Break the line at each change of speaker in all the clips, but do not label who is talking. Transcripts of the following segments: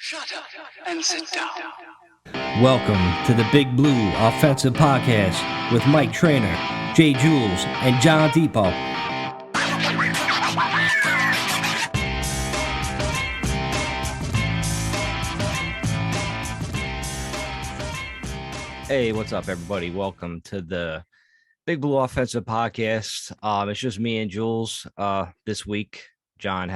Shut up and sit down.
Welcome to the Big Blue Offensive Podcast with Mike Trainer, Jay Jules, and John Depot. Hey, what's up, everybody? Welcome to the Big Blue Offensive Podcast. It's just me and Jules this week. John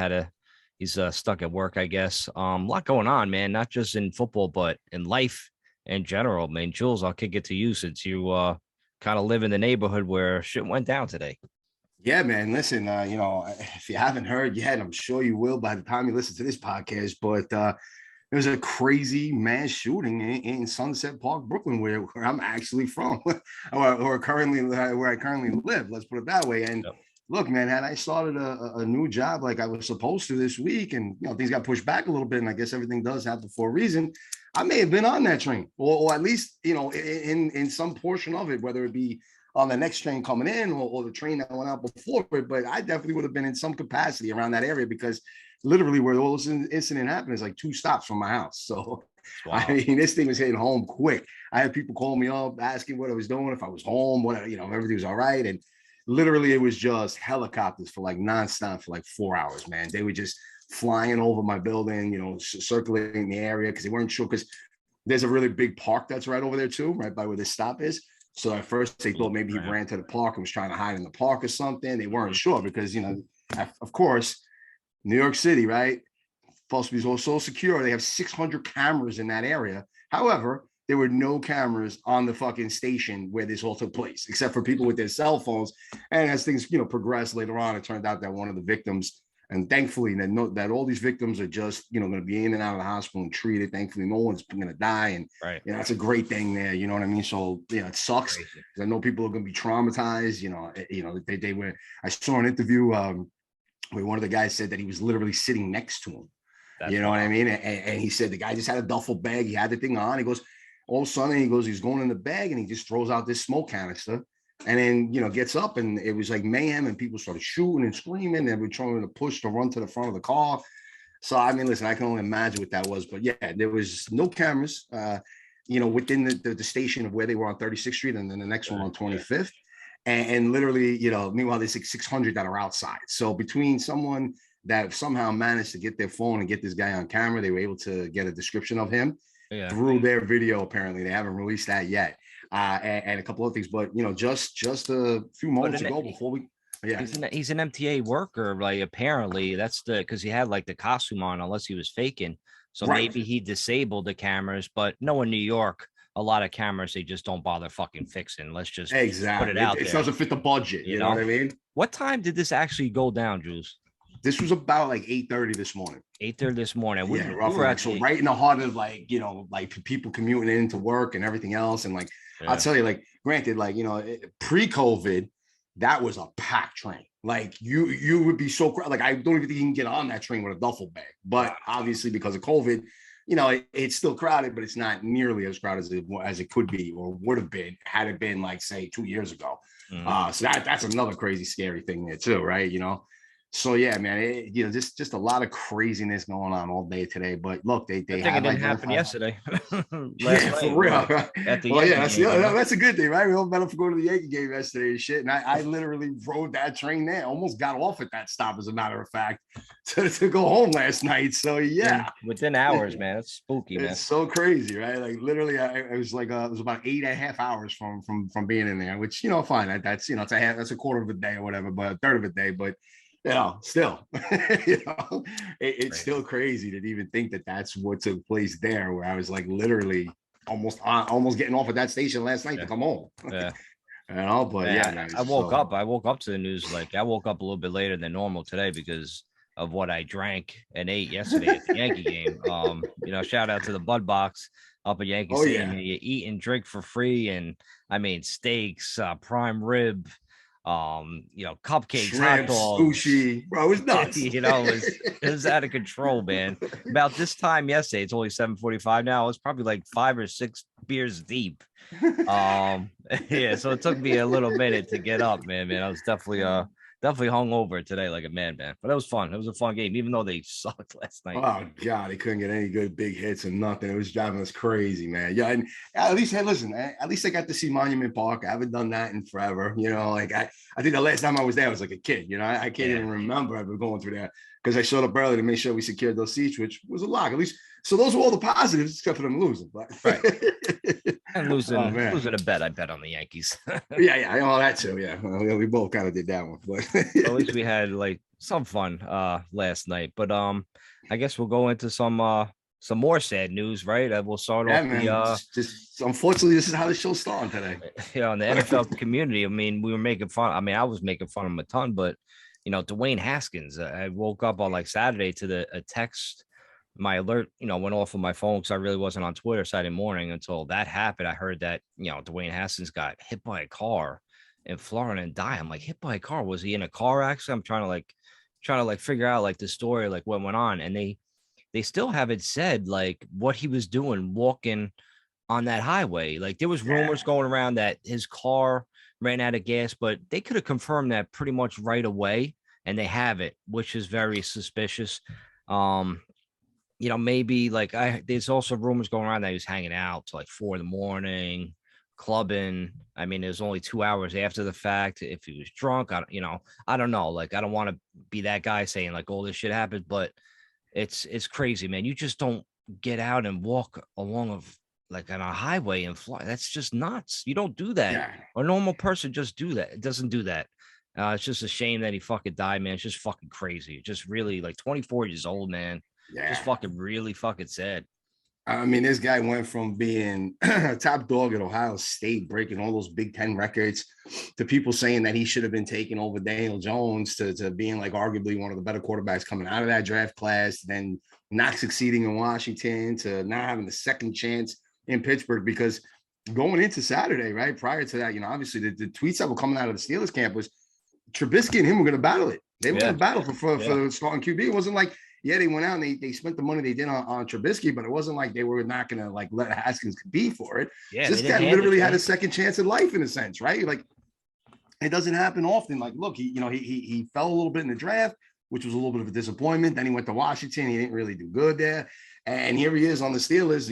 he's stuck at work, I guess. A lot going on, man, not just in football, but in life in general. Man, Jules, I'll kick it to you since you kind of live in the neighborhood where shit went down today.
Yeah, man. Listen, if you haven't heard yet, I'm sure you will by the time you listen to this podcast. But there was a crazy mass shooting in Sunset Park, Brooklyn, where I'm actually from, or currently where I currently live. Let's put it that way. And look, man, had I started a new job like I was supposed to this week, and things got pushed back a little bit, and I guess everything does happen for a reason, I may have been on that train, or at least in some portion of it, whether it be on the next train coming in or the train that went out before it. But I definitely would have been in some capacity around that area because literally where all this incident happened is like 2 stops from my house. So wow. I mean, this thing was hitting home quick. I had people call me up asking what I was doing, if I was home, everything was all right. And literally it was just helicopters for like nonstop for like 4 hours, man. They were just flying over my building, circulating the area because they weren't sure, because there's a really big park that's right over there too, right by where this stop is. So at first they thought maybe he ran to the park and was trying to hide in the park or something. They weren't sure because, of course, New York City, right? Supposed to be so secure. They have 600 cameras in that area. However, there were no cameras on the fucking station where this all took place, except for people with their cell phones. And as things, progressed later on, it turned out that one of the victims, and thankfully that all these victims are just, going to be in and out of the hospital and treated. Thankfully, no one's going to die. And,
right.
That's a great thing there. You know what I mean? So, it sucks. I know people are going to be traumatized. They were, I saw an interview where one of the guys said that he was literally sitting next to him. That's what I mean? And he said the guy just had a duffel bag. He had the thing on. He goes, all of a sudden, he's going in the bag and he just throws out this smoke canister and then, gets up, and it was like mayhem and people started shooting and screaming and were trying to run to the front of the car. So, I mean, listen, I can only imagine what that was. But yeah, there was no cameras, within the station of where they were on 36th Street and then the next one on 25th. And literally, meanwhile, there's like 600 that are outside. So between someone that somehow managed to get their phone and get this guy on camera, they were able to get a description of him through their video. Apparently, they haven't released that yet. And a couple of things, but just a few moments ago before we. Yeah,
he's an MTA worker, like apparently that's because he had like the costume on, unless he was faking. So maybe he disabled the cameras, but no, in New York, a lot of cameras they just don't bother fucking fixing. Let's just put it out there.
It doesn't fit the budget. You know what I mean?
What time did this actually go down, Jules?
This was about like 8:30 this morning.
8:30 this morning.
Roughly. Actually, so right in the heart of like people commuting into work and everything else. And like, I'll tell you, like, granted, like, pre-COVID, that was a packed train. Like you would be so like, I don't even think you can get on that train with a duffel bag. But obviously because of COVID, it's still crowded, but it's not nearly as crowded as it could be or would have been had it been like, say, 2 years ago. Mm-hmm. So that's another crazy, scary thing there too, right? So yeah, man, just a lot of craziness going on all day today. But look, they
it didn't happen yesterday.
Yeah, for real. That's a good thing, right? We all better for going to the Yankee game yesterday and shit. And I literally rode that train there. Almost got off at that stop, as a matter of fact, to go home last night. So yeah,
within hours, man, it's spooky. Man.
It's so crazy, right? Like literally, it was about 8.5 hours from being in there, which fine. That's that's a quarter of a day or whatever, but a third of a day, but. Still, it's still crazy to even think that that's what took place there, where I was like literally almost getting off at that station last night to come home.
Yeah.
But man,
I woke up to the news. Like I woke up a little bit later than normal today because of what I drank and ate yesterday at the Yankee game. Shout out to the Bud Box up at Yankee Stadium. You eat and drink for free. And I mean, steaks, prime rib, cupcakes,
shrimps,
hot dogs,
sushi, bro, it was nuts.
It was out of control, man. About this time yesterday, it's only 7:45 now. It's probably like 5 or 6 beers deep. So it took me a little minute to get up, man. I was definitely definitely hung over today like a madman. But it was fun. It was a fun game, even though they sucked last night.
Oh God, they couldn't get any good big hits or nothing. It was driving us crazy, man. Yeah, and at least, hey, listen, at least I got to see Monument Park. I haven't done that in forever. Like I think the last time I was there, I was like a kid. I can't even remember ever going through there because I showed up early to make sure we secured those seats, which was a lot. At least, so those were all the positives, except for them losing. But
right, and losing
a
bet. I bet on the Yankees.
yeah, all that too. Yeah, we both kind of did that one, but
at least we had like some fun last night. But I guess we'll go into some more sad news, right? We'll start off
man,
the
just unfortunately, this is how the show's starting today.
In the NFL community. I mean, we were making fun. I mean, I was making fun of him a ton, but Dwayne Haskins. I woke up on like Saturday to a text. My alert, went off on my phone because I really wasn't on Twitter Saturday morning until that happened. I heard that Dwayne Haskins got hit by a car in Florida and died. I'm like, hit by a car? Was he in a car accident? I'm trying to figure out like the story, like what went on, and they still haven't said like what he was doing walking on that highway. Like there was rumors going around that his car ran out of gas, but they could have confirmed that pretty much right away, and they haven't, which is very suspicious. Maybe like there's also rumors going around that he was hanging out till like 4 a.m, clubbing. I mean, it was only 2 hours after the fact. If he was drunk, I don't know. Like, I don't want to be that guy saying like all this shit happened, but it's crazy, man. You just don't get out and walk along like on a highway and fly. That's just nuts. You don't do that.
Yeah.
A normal person just do that. It doesn't do that. It's just a shame that he fucking died, man. It's just fucking crazy. Just really like 24 years old, man.
Yeah.
Just fucking really fucking sad.
I mean, this guy went from being top dog at Ohio State, breaking all those Big Ten records, to people saying that he should have been taken over Daniel Jones, to being like arguably one of the better quarterbacks coming out of that draft class, then not succeeding in Washington, to not having the second chance in Pittsburgh. Because going into Saturday, right, prior to that, obviously the tweets that were coming out of the Steelers camp was Trubisky and him were going to battle it. They were going to battle for the starting QB. It wasn't like, they went out and they spent the money they did on Trubisky, but it wasn't like they were not going to like let Haskins compete for it.
Yeah,
this guy literally had a second chance at life in a sense, right? Like it doesn't happen often. Like, look, he fell a little bit in the draft, which was a little bit of a disappointment. Then he went to Washington. He didn't really do good there. And here he is on the Steelers,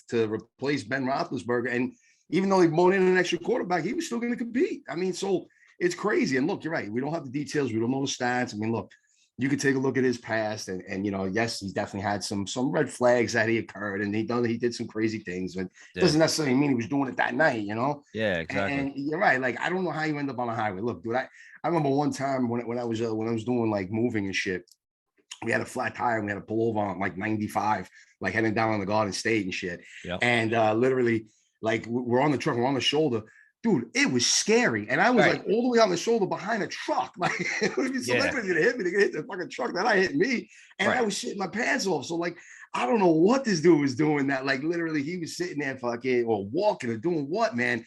to replace Ben Roethlisberger. And even though he brought in an extra quarterback, he was still going to compete. I mean, so it's crazy. And look, you're right. We don't have the details. We don't know the stats. I mean, look, you could take a look at his past and yes, he's definitely had some red flags that he occurred, and he did some crazy things, but it doesn't necessarily mean he was doing it that night,
Yeah, exactly.
And you're right. Like, I don't know how you end up on a highway. Look, dude, I remember one time when I was doing like moving and shit, we had a flat tire and we had to pull over on like 95, like heading down on the Garden State and shit.
Yep.
And literally, like we're on the truck, we're on the shoulder. Dude, it was scary. And I was like all the way on the shoulder behind a truck. Like, somebody's going to hit me. They're going to hit the fucking truck that I hit me. And I was shitting my pants off. So, like, I don't know what this dude was doing that, like, literally he was sitting there fucking or walking or doing what, man.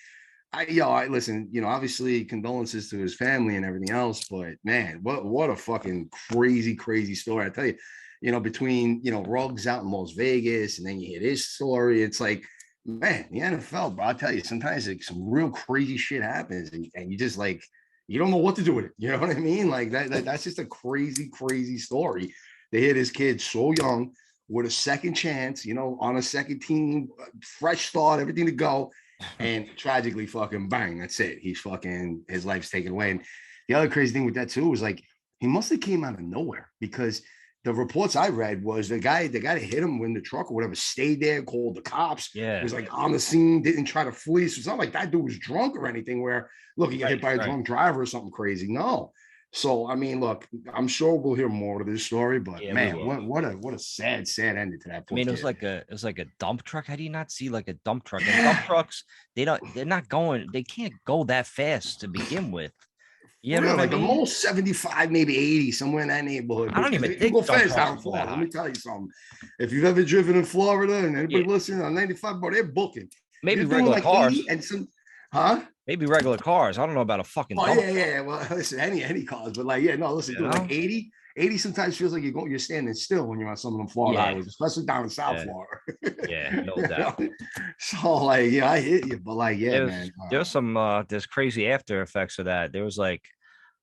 I listen, obviously condolences to his family and everything else. But, man, what a fucking crazy story. I tell you, between, Ruggs out in Las Vegas and then you hear this story, it's like, man, the NFL, bro, I'll tell you, sometimes like some real crazy shit happens and you just like, you don't know what to do with it. You know what I mean? Like that's just a crazy story. They hit his kid so young with a second chance, on a second team, fresh start, everything to go. And tragically fucking bang, that's it. His life's taken away. And the other crazy thing with that too was like, he must have came out of nowhere, because the reports I read was the guy that hit him in the truck or whatever stayed there, called the cops.
Yeah,
was like on the scene, didn't try to flee. So it's not like that dude was drunk or anything where, look, he got hit by a drunk driver or something crazy. No. So I mean, look, I'm sure we'll hear more of this story, but man, what a sad ending to that.
I mean, it was like a dump truck. How do you not see like a dump truck? And dump trucks, they can't go that fast to begin with.
Yeah, like the most 75, maybe 80, somewhere in that neighborhood.
I don't even think
go fast down in Florida. Let me tell you something. If you've ever driven in Florida and anybody listening on 95, bro, they're booking.
Maybe regular cars.
And some,
Maybe regular cars. I don't know about a fucking.
Yeah. Well, listen, any cars, but like, listen, dude, like 80 sometimes feels like you're standing still when you're on some of them Florida highways, especially down in South Florida.
Yeah, no doubt.
So like, I hit you, but like, man.
There's some there's crazy after effects of that. There was like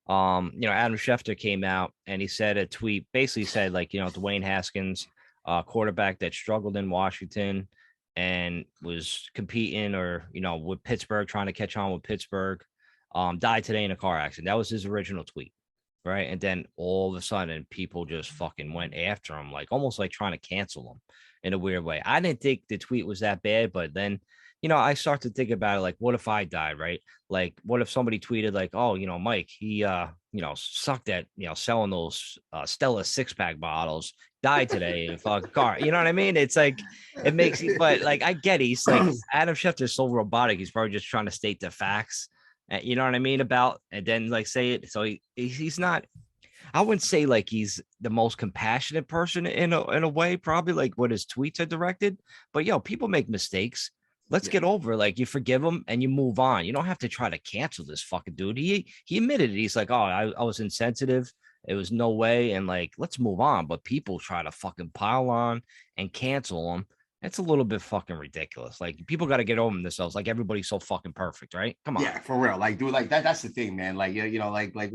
Adam Schefter came out and he said a tweet, basically said like, Dwayne Haskins, quarterback that struggled in Washington and was competing or, with Pittsburgh, trying to catch on with Pittsburgh, died today in a car accident. That was his original tweet. Right. And then all of a sudden people just fucking went after him, like almost like trying to cancel him in a weird way. I didn't think the tweet was that bad, but then, I start to think about it like, what if I died, right? Like, what if somebody tweeted like, oh, Mike, he sucked at selling those Stella 6-pack bottles, died today in a fucking car. You know what I mean? It's like it makes it, but like I get it. He's like Adam Schefter is so robotic, he's probably just trying to state the facts. You know what I mean? About and then like say it. So he's not. I wouldn't say like he's the most compassionate person in a way, probably like what his tweets are directed. But people make mistakes. Let's get over it. Like you forgive him and you move on. You don't have to try to cancel this fucking dude. He admitted it. He's like, oh, I was insensitive. It was no way. And like, let's move on. But people try to fucking pile on and cancel him. It's a little bit fucking ridiculous. Like people got to get over themselves. Like everybody's so fucking perfect, right? Come on.
Yeah, for real. Like, dude, like that's the thing, man. Like, like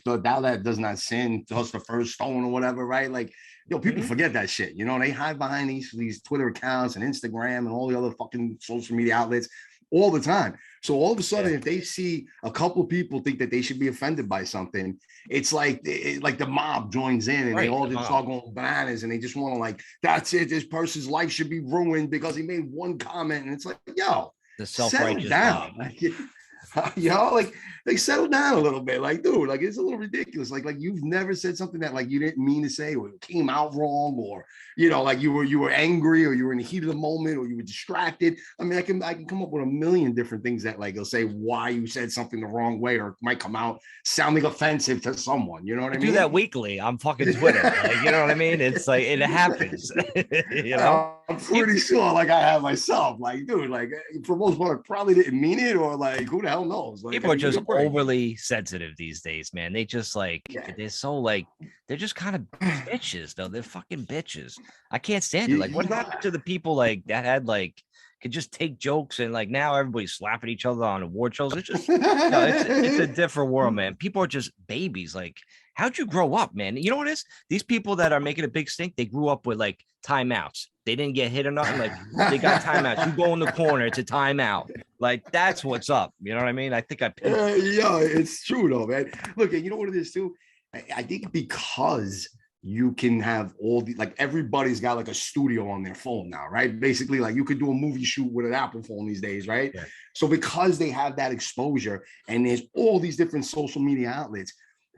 thou that does not sin, toss the first stone or whatever, right? Like, people forget that shit. They hide behind these Twitter accounts and Instagram and all the other fucking social media outlets all the time. So all of a sudden, if they see a couple of people think that they should be offended by something, it's like the mob joins in and they all just start going bananas and they just want to like, that's it. This person's life should be ruined because he made one comment. And it's like, yo,
the self-righteous
down. Like they settle down a little bit. Like, dude, like it's a little ridiculous. Like you've never said something that like you didn't mean to say or it came out wrong or like you were angry or you were in the heat of the moment or you were distracted. I mean, I can come up with a million different things that like you'll say why you said something the wrong way or it might come out sounding offensive to someone. You know what I mean?
Do that weekly on fucking Twitter. Like, you know what I mean? It's like it happens.
I'm pretty sure like I have myself. Like, dude, like for most part, I probably didn't mean it or like who the hell knows? Like,
people are just overly sensitive these days, man. They just like they're so like they're just kind of bitches, though. They're fucking bitches. I can't stand it. Like, what happened to the people like that had like could just take jokes and like now everybody's slapping each other on award shows? It's just it's a different world, man. People are just babies. Like, how'd you grow up, man? You know what it is? These people that are making a big stink, they grew up with like timeouts. They didn't get hit or nothing. Like they got timeouts. You go in the corner, it's a timeout. Like that's what's up. You know what I mean? I think
it's true though, man. Look, you know what it is too. I think because you can have all the like everybody's got like a studio on their phone now, right? Basically, like you could do a movie shoot with an Apple phone these days, right? Yeah. So because they have that exposure and there's all these different social media outlets,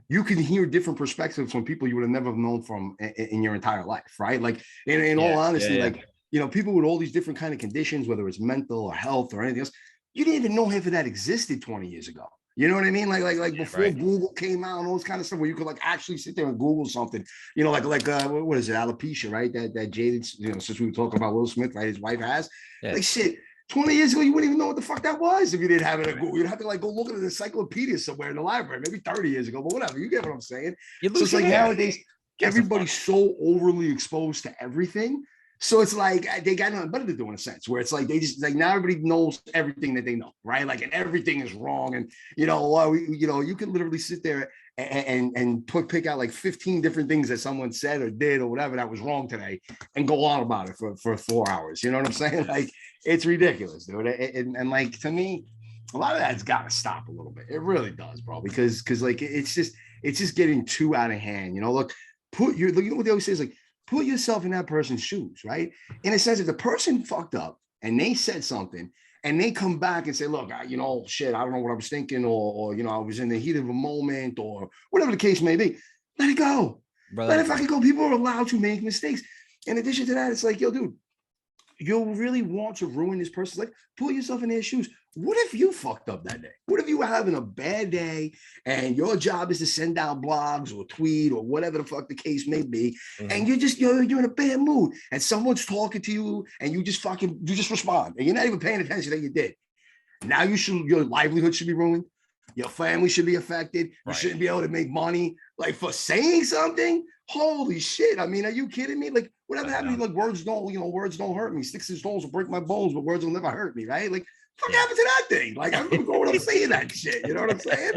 you can hear different perspectives from people you would have never known from in your entire life, right? Like in all honesty, like people with all these different kind of conditions, whether it's mental or health or anything else, you didn't even know half of that existed 20 years ago. You know what I mean? Like before Google came out and all this kind of stuff where you could like actually sit there and Google something, like what is it? Alopecia, right? That jaded, since we were talking about Will Smith, right? His wife has like shit. 20 years ago, you wouldn't even know what the fuck that was if you didn't have it at Google. You'd have to like go look at an encyclopedia somewhere in the library, maybe 30 years ago, but whatever. You get what I'm saying? So it's like nowadays, everybody's so overly exposed to everything. So it's like they got nothing better to do in a sense where it's like they just like now everybody knows everything that they know, right? Like and everything is wrong. And you can literally sit there and pick out like 15 different things that someone said or did or whatever that was wrong today and go on about it for 4 hours. You know what I'm saying? Like it's ridiculous, dude. And like to me, a lot of that's got to stop a little bit. It really does, bro, because like it's just getting too out of hand. Look, you know what they always say is like, put yourself in that person's shoes, right? In a sense, if the person fucked up and they said something and they come back and say, look, shit, I don't know what I was thinking or I was in the heat of a moment or whatever the case may be, let it go. Brother. Let it fucking go. People are allowed to make mistakes. In addition to that, it's like, yo, dude, you really want to ruin this person's life? Put yourself in their shoes. What if you fucked up that day? What if you were having a bad day and your job is to send out blogs or tweet or whatever the fuck the case may be, and you're in a bad mood and someone's talking to you and you just respond and you're not even paying attention that you did. Now your livelihood should be ruined. Your family should be affected. You shouldn't be able to make money like for saying something. Holy shit. I mean, are you kidding me? Like, Whatever happened to like words don't hurt me. Sticks and stones will break my bones, but words will never hurt me, right? Like, fuck happened to that thing? Like, I remember growing up saying that shit. You know what I'm saying?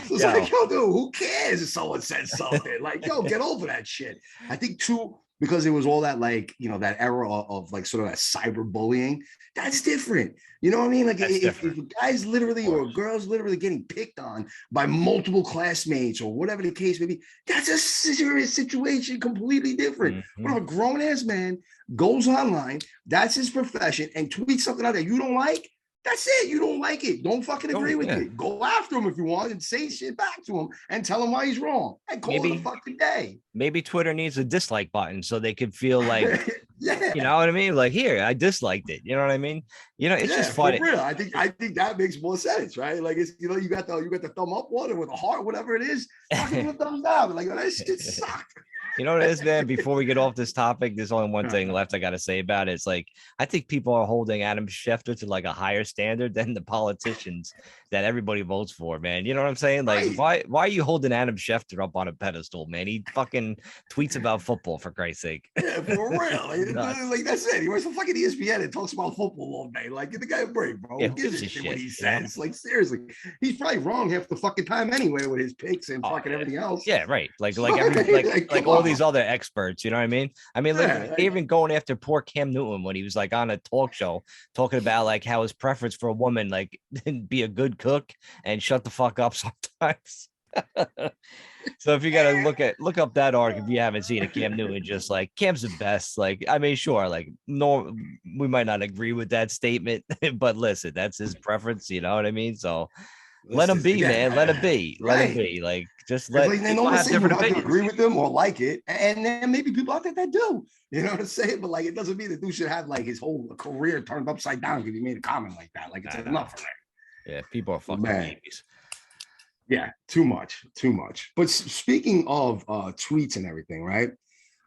So it's like, yo, dude, who cares if someone says something? Like, yo, get over that shit. I think too, because it was all that like, that era of like sort of that cyberbullying. That's different. You know what I mean? Like if a guy's literally or a girl's literally getting picked on by multiple classmates or whatever the case may be, that's a serious situation, completely different. Mm-hmm. When a grown-ass man goes online, that's his profession, and tweets something out that you don't like, that's it. You don't like it. Don't fucking agree with it. Go after him if you want and say shit back to him and tell him why he's wrong and call it a fucking day.
Maybe Twitter needs a dislike button so they could feel like, you know what I mean? Like, here, I disliked it. You know what I mean? It's just funny.
For real. I think that makes more sense, right? Like, it's, you got the thumb up one with a heart, whatever it is. Fucking with thumbs down. Like, that shit sucked.
You know what it is, man? Before we get off this topic, there's only one thing left I got to say about it. It's like, I think people are holding Adam Schefter to like a higher standard than the politicians that everybody votes for, man. You know what I'm saying? Like, why are you holding Adam Schefter up on a pedestal, man? He fucking tweets about football, for Christ's sake.
Yeah, for real. Like, that's it. He wears some fucking ESPN and talks about football all day. Like, get the guy a break, bro.
Yeah,
who gives a shit what he says? Like, seriously. He's probably wrong half the fucking time anyway with his picks and fucking everything else.
Yeah, right. Like all these other experts, you know what I mean? Look, even going after poor Cam Newton when he was like on a talk show talking about like how his preference for a woman like be a good cook and shut the fuck up sometimes. So if you gotta look up that arc if you haven't seen it, Cam Newton just like Cam's the best. Like, I mean, sure, like no, we might not agree with that statement, but listen, that's his preference, you know what I mean? So let him be, man. Let him be. Let him be. Like, just let people have different opinions.
Agree with them or like it, and then maybe people out there that do. You know what I'm saying? But like, it doesn't mean that dude should have like his whole career turned upside down because he made a comment like that. Like, it's enough for him.
Yeah, people are fucking babies.
Yeah, too much. But speaking of tweets and everything, right?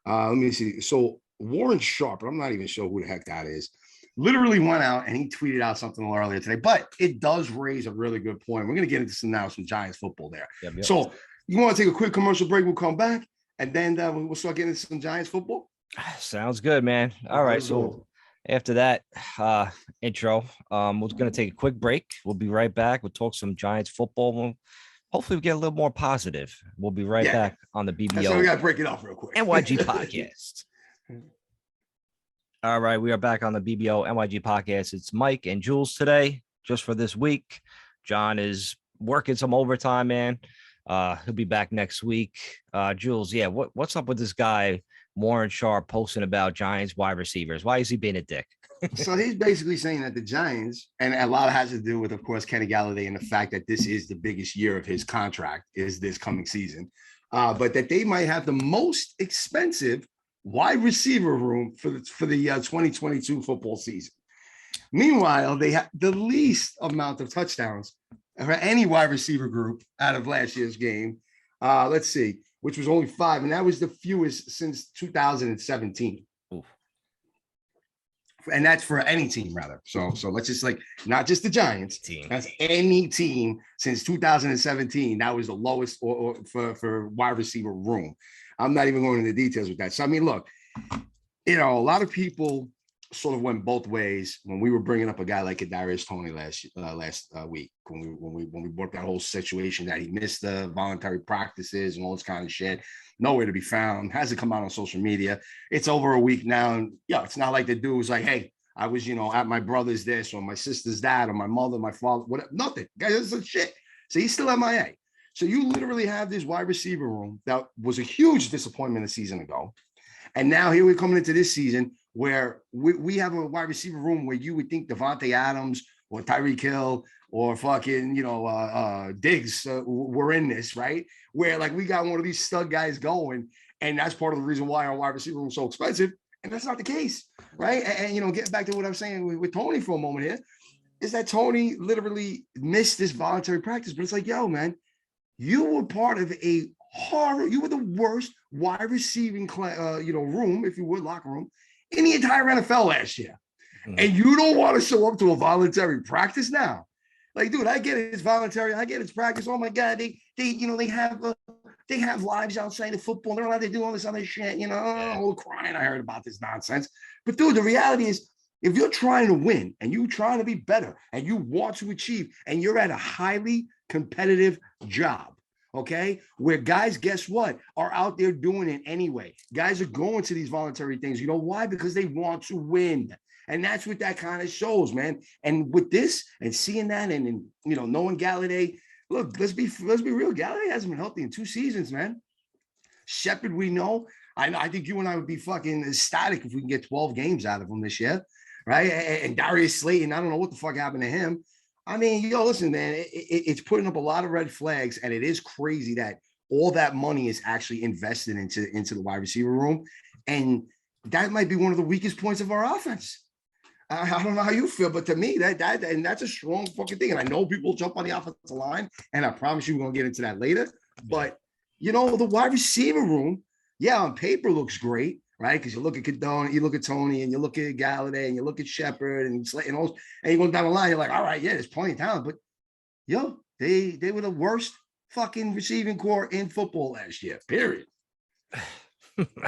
Let me see. So Warren Sharp, I'm not even sure who the heck that is, literally went out and he tweeted out something a little earlier today, but it does raise a really good point. We're going to get into some Giants football there. Yep. So you want to take a quick commercial break? We'll come back and then we'll start getting into some Giants football.
Sounds good, man. All right. So after that intro, we're going to take a quick break. We'll be right back. We'll talk some Giants football. Hopefully we get a little more positive. We'll be right back on the BBO.
So we got to break it off real quick.
NYG podcast. All right, we are back on the BBO NYG podcast. It's Mike and Jules today, just for this week. John is working some overtime, man. He'll be back next week. Jules, what's up with this guy, Warren Sharp, posting about Giants wide receivers? Why is he being a dick?
So he's basically saying that the Giants, and a lot has to do with, of course, Kenny Galladay and the fact that this is the biggest year of his contract is this coming season, but that they might have the most expensive wide receiver room for the 2022 football season. Meanwhile, they have the least amount of touchdowns for any wide receiver group out of last year's game. Let's see, which was only 5, and that was the fewest since 2017. Oof. And that's for any team, rather. So let's just like not just the Giants. That's any team since 2017. That was the lowest or for wide receiver room. I'm not even going into details with that. So, I mean, look, a lot of people sort of went both ways when we were bringing up a guy like Kadarius Toney last week, when we brought that whole situation that he missed the voluntary practices and all this kind of shit, nowhere to be found, hasn't come out on social media. It's over a week now. And it's not like the dude was like, hey, I was, at my brother's this or my sister's that or my mother, my father, whatever, nothing. Guys, that's shit. So he's still MIA. So you literally have this wide receiver room that was a huge disappointment a season ago. And now here we're coming into this season where we have a wide receiver room where you would think Devontae Adams or Tyreek Hill or fucking, Diggs were in this, right? Where like we got one of these stud guys going. And that's part of the reason why our wide receiver room is so expensive. And that's not the case, right? And getting back to what I'm saying with Toney for a moment here, is that Toney literally missed this voluntary practice. But it's like, yo, man, you were part of a horror. You were the worst wide receiving, room, if you would, locker room in the entire NFL last year. Mm-hmm. And you don't want to show up to a voluntary practice now. Like, dude, I get it. It's voluntary. I get it's practice. Oh my God, they have They have lives outside of football. They're allowed to do all this other shit. You know, all the crying I heard about this nonsense. But dude, the reality is, if you're trying to win and you're trying to be better and you want to achieve and you're at a highly competitive job, okay, where guys, guess what, are out there doing it anyway. Guys are going to these voluntary things. You know why? Because they want to win. And that's what that kind of shows, man. And with this and seeing that and you know, knowing Galladay, look, let's be real. Galladay hasn't been healthy in 2 seasons, man. Shepard, we know. I think you and I would be fucking ecstatic if we can get 12 games out of him this year, right? And Darius Slayton, I don't know what the fuck happened to him. I mean, yo, listen, man, it's putting up a lot of red flags, and it is crazy that all that money is actually invested into the wide receiver room, and that might be one of the weakest points of our offense. I don't know how you feel, but to me, that's a strong fucking thing. And I know people jump on the offensive line, and I promise you we're gonna get into that later. But you know, the wide receiver room, yeah, on paper looks great, right? Because you look at Cadone, you look at Tony, and you look at Galladay, and you look at Shepard and Slayton, and you go down the line, you're like, all right, yeah, there's plenty of talent, but yo, they were the worst fucking receiving core in football last year. Period.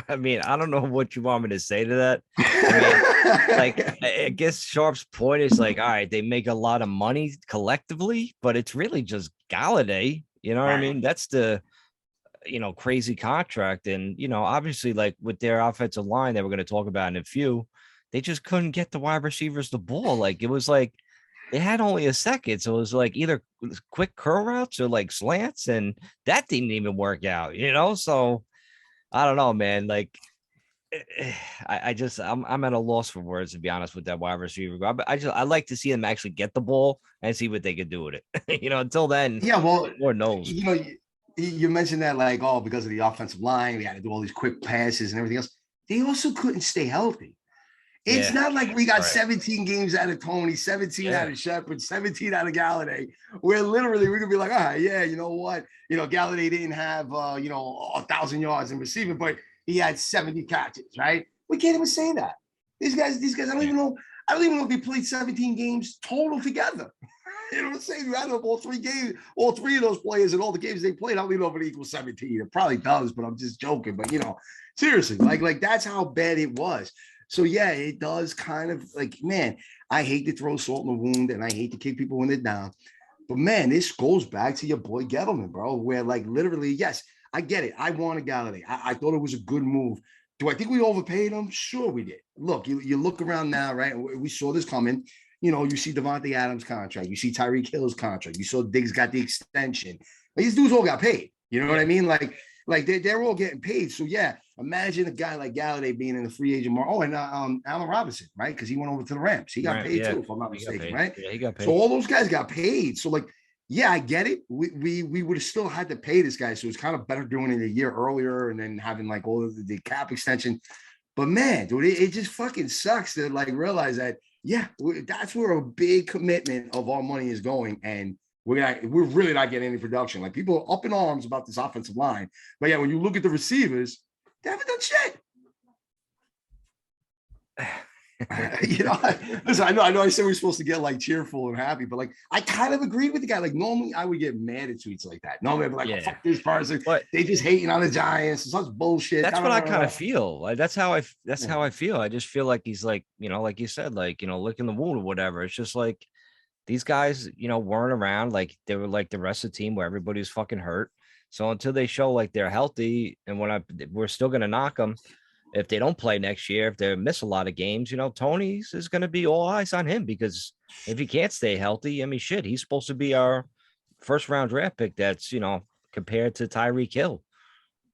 I mean, I don't know what you want me to say to that. I mean, like, I guess Sharp's point is like, all right, they make a lot of money collectively, but it's really just Galladay. You know what I mean? That's the, you know, crazy contract. And, you know, obviously, like with their offensive line that we're going to talk about in a few, they just couldn't get the wide receivers the ball. Like, it was like they had only a second. So it was like either quick curl routes or like slants, and that didn't even work out, you know? So I don't know, man. Like, I'm at a loss for words, to be honest, with that wide receiver. I like to see them actually get the ball and see what they can do with it. You know, until then,
yeah, well,
Lord knows.
You know, you mentioned that, like, oh, because of the offensive line, we had to do all these quick passes and everything else. They also couldn't stay healthy. It's not like we got 17 games out of Tony, 17 out of Shepard, 17 out of Galladay, where literally we could be like, all right, yeah, you know what? You know, Galladay didn't have, 1,000 yards in receiving, but he had 70 catches, right? We can't even say that. These guys, I don't even know if they played 17 games total together. You know what I'm saying? You add up all 3 games, all 3 of those players and all the games they played, I don't even know if it equals 17. It probably does, but I'm just joking. But, you know, seriously, like that's how bad it was. So, yeah, it does kind of like, man, I hate to throw salt in the wound and I hate to kick people when they're down. But, man, this goes back to your boy Gettleman, bro, where, like, literally, yes, I get it. I wanted Galladay. I thought it was a good move. Do I think we overpaid him? Sure, we did. Look, you look around now, right? We saw this coming. You know, you see Devontae Adams' contract. You see Tyreek Hill's contract. You saw Diggs got the extension. Like, these dudes all got paid. You know what I mean? Like they're all getting paid. So, yeah, imagine a guy like Galladay being in the free agent market. Oh, and Allen Robinson, right? Because he went over to the Rams. He got paid too, if I'm not mistaken, right?
Yeah, he got paid.
So all those guys got paid. So, like, yeah, I get it. We would have still had to pay this guy. So it's kind of better doing it a year earlier and then having like all of the cap extension. But man, dude, it just fucking sucks to like realize that, yeah, that's where a big commitment of our money is going. And we're really not getting any production. Like, people are up in arms about this offensive line. But yeah, when you look at the receivers, they haven't done shit. You know, listen, I know I said we're supposed to get like cheerful and happy, but like I kind of agreed with the guy. Like, normally I would get mad at tweets like that. Normally I'd be like, oh, fuck this person. But they just hating on the Giants. It's such bullshit.
That's what I kind of feel. Like, that's how I feel. I just feel like he's like, you know, like you said, like, you know, licking the wound or whatever. It's just like these guys, you know, weren't around. Like, they were like the rest of the team where everybody's fucking hurt. So until they show like they're healthy, and we're still gonna knock them if they don't play next year, if they miss a lot of games, you know, Tony's is going to be all eyes on him, because if he can't stay healthy, I mean, shit, he's supposed to be our first round draft pick. That's, you know, compared to Tyreek Hill,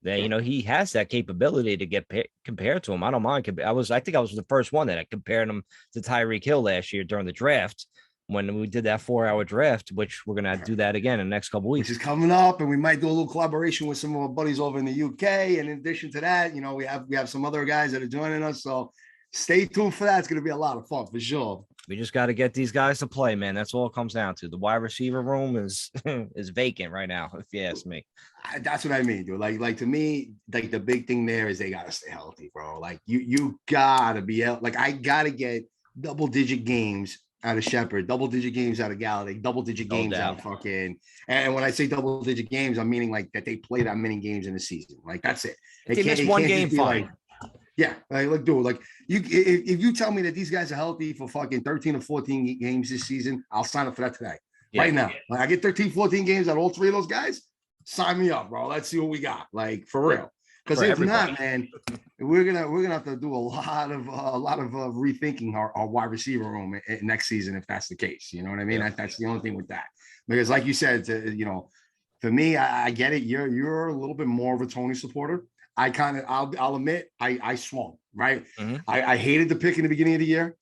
that, you know, he has that capability to get compared to him. I don't mind. I think I was the first one that I compared him to Tyreek Hill last year during the draft, when we did that 4-hour draft, which we're going to do that again in the next couple of weeks.
Which is coming up, and we might do a little collaboration with some of our buddies over in the UK. And in addition to that, you know, we have some other guys that are joining us. So stay tuned for that. It's going to be a lot of fun for sure.
We just got to get these guys to play, man. That's all it comes down to. The wide receiver room is vacant right now, if you ask me.
That's what I mean, dude. Like to me, like the big thing there is they got to stay healthy, bro. Like you got to be out. Like, I got to get double-digit games out of Shepard, double-digit games out of Galladay, double-digit
No
games out
doubt.
of fucking. And when I say double-digit games, I'm meaning like that they play that many games in a season. Like that's it.
If they miss
it
one
can't
game,
just be
fine.
like, yeah, like dude, like if you tell me that these guys are healthy for fucking 13 or 14 games this season, I'll sign up for that today.
Yeah.
Right now. Like I get 13, 14 games out of all three of those guys, sign me up, bro. Let's see what we got. Like for real. Because if not, man, we're gonna have to do a lot of rethinking our wide receiver room next season if that's the case. You know what I mean?
Yeah.
That's the only thing with that. Because like you said, for me, I get it. You're a little bit more of a Tony supporter. I'll admit I swung right.
Mm-hmm.
I hated the pick in the beginning of the year.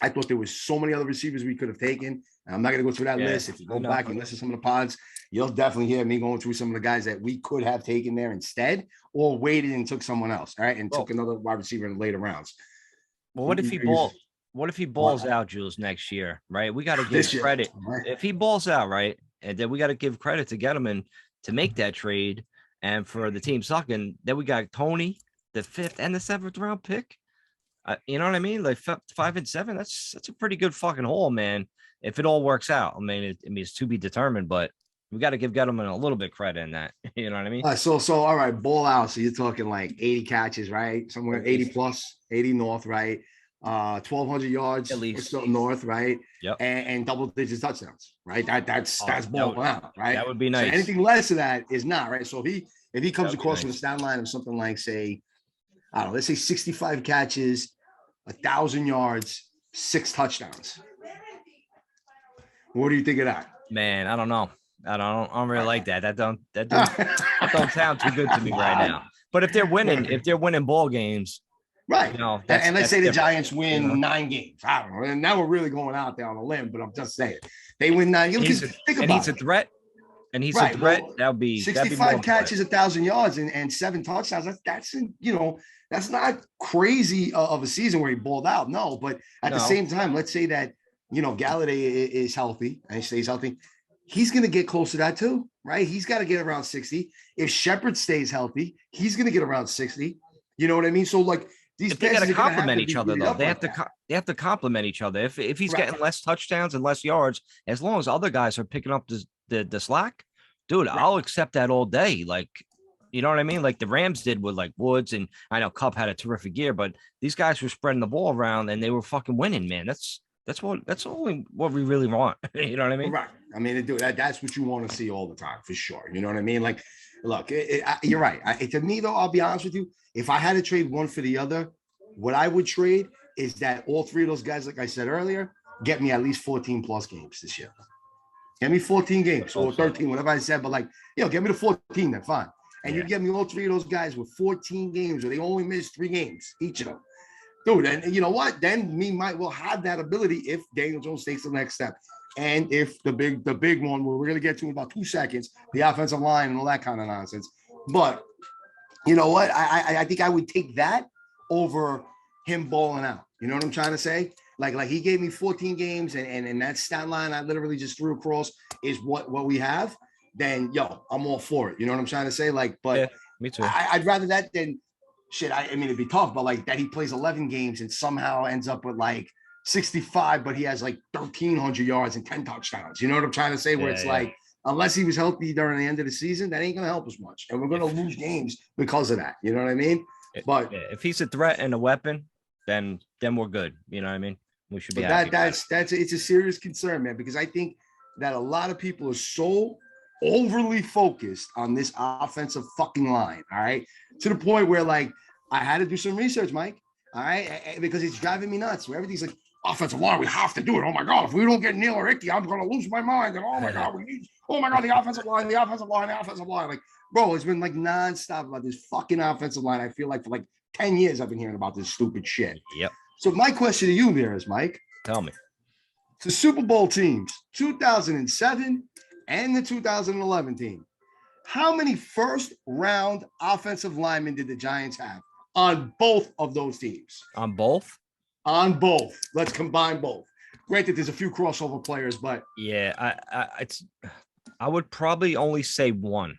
I thought there was so many other receivers we could have taken. And I'm not going to go through that list. If you go back and listen to some of the pods, you'll definitely hear me going through some of the guys that we could have taken there instead, or waited and took someone else, all right, and took another wide receiver in the later rounds.
Well, what if he balls? What if he balls out, Jules, next year? Right, we got to give credit if he balls out, right, and then we got to give credit to Gettleman to make that trade, and for the team sucking. Then we got Tony, the 5th and the 7th round pick. You know what I mean? Like 5 and 7. That's a pretty good fucking haul, man. If it all works out, I mean, it's to be determined, but we got to give Gettleman a little bit credit in that. You know what I mean?
So all right, ball out. So you're talking like 80 catches, right? Somewhere 80 plus, 80 north, right? 1,200 yards
at least
north, right?
Yep.
And double digit touchdowns, right? That's ball out, right?
That would be nice.
So anything less of that is not right. So if he comes across with a stat line of something like, say, I don't know, let's say 65 catches, 1,000 yards, 6 touchdowns. What do you think of that?
Man, I don't know. I don't really like that. That don't sound too good to me right now. But if they're winning
ball games, right?
You know,
and let's say the Giants win 9 games. I don't know. And now we're really going out there on a limb, but I'm just saying they win 9.
He's a threat. And he's a threat. Well, that would be
65 catches, 1,000 yards, and 7 touchdowns. That's not crazy of a season where he balled out. No, but at the same time, let's say that Galladay is healthy and he stays healthy. He's going to get close to that too, right? He's got to get around 60. If Shepard stays healthy, he's going to get around 60. You know what I mean? So like these
they got to complement each other though. They have to complement each other. If he's getting less touchdowns and less yards, as long as other guys are picking up the slack, dude, I'll accept that all day. Like, you know what I mean? Like the Rams did with like Woods, and I know Kupp had a terrific year, but these guys were spreading the ball around and they were fucking winning, man. That's only what we really want. You know what I mean?
Right. I mean, dude, that's what you want to see all the time for sure. You know what I mean? Like, look, you're right. To me, though, I'll be honest with you. If I had to trade one for the other, what I would trade is that all 3 of those guys, like I said earlier, get me at least 14 plus games this year. Get me 14 games or 13, whatever I said. But like, get me to 14, then fine. And you get me all 3 of those guys with 14 games where they only missed 3 games, each of them. Dude, and you know what? Then we might well have that ability if Daniel Jones takes the next step. And if the big one, where we're going to get to in about 2 seconds, the offensive line and all that kind of nonsense. But you know what? I think I would take that over him balling out. You know what I'm trying to say? Like he gave me 14 games and that stat line I literally just threw across is what we have. Then, I'm all for it. You know what I'm trying to say? Like, but
me too.
I'd rather that than shit. I mean, it'd be tough, but like that he plays 11 games and somehow ends up with like 65, but he has like 1,300 yards and 10 touchdowns. You know what I'm trying to say? Where it's like, unless he was healthy during the end of the season, that ain't going to help us much. And we're going to lose games because of that. You know what I mean? But
if he's a threat and a weapon, then we're good. You know what I mean? We should be happy.
It's a serious concern, man, because I think that a lot of people are so overly focused on this offensive fucking line. All right. To the point where like I had to do some research, Mike. All right. Because it's driving me nuts. Where everything's like offensive line, we have to do it. Oh my God. If we don't get Neil or Ricky, I'm going to lose my mind. And oh my God, the offensive line. Like, bro, it's been like nonstop about this fucking offensive line. I feel like for like 10 years, I've been hearing about this stupid shit.
Yep.
So my question to you there is, Mike.
Tell me.
To Super Bowl teams, 2007 and the 2011 team, how many first-round offensive linemen did the Giants have on both of those teams?
On both?
On both. Let's combine both. Granted, there's a few crossover players, but
yeah, I would probably only say one.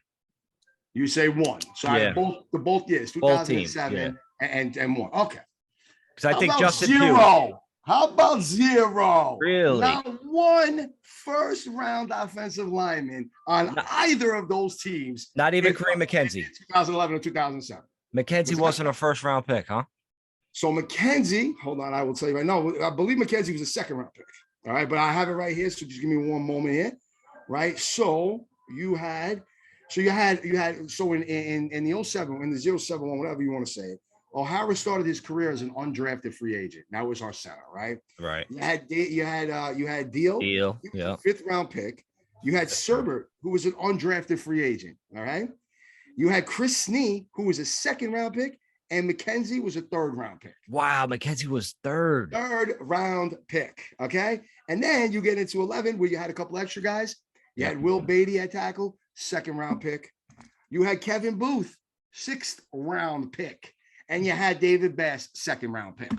You say one. So both years, 2007 and one. Okay.
Because I think Justin
zero. How about 0?
Really?
Not one first-round offensive lineman on either of those teams.
Not even Kareem McKenzie.
2011 or 2007.
McKenzie wasn't a first-round pick, huh?
So McKenzie, hold on, I will tell you right now. I believe McKenzie was a second-round pick. All right, but I have it right here. So just give me one moment here. Right. So you had in the 07, in the 071, whatever you want to say, O'Hara started his career as an undrafted free agent. That was our center, right?
Right.
You had Deal,
yeah,
5th-round pick. You had Serbert, who was an undrafted free agent. All right. You had Chris Snee, who was a 2nd-round pick, and McKenzie was a 3rd-round pick.
Wow, McKenzie was
3rd-round pick. Okay. And then you get into 11, where you had a couple extra guys. You had Will Beatty at tackle, 2nd-round pick. You had Kevin Booth, 6th-round pick. And you had David Bass, 2nd-round pick.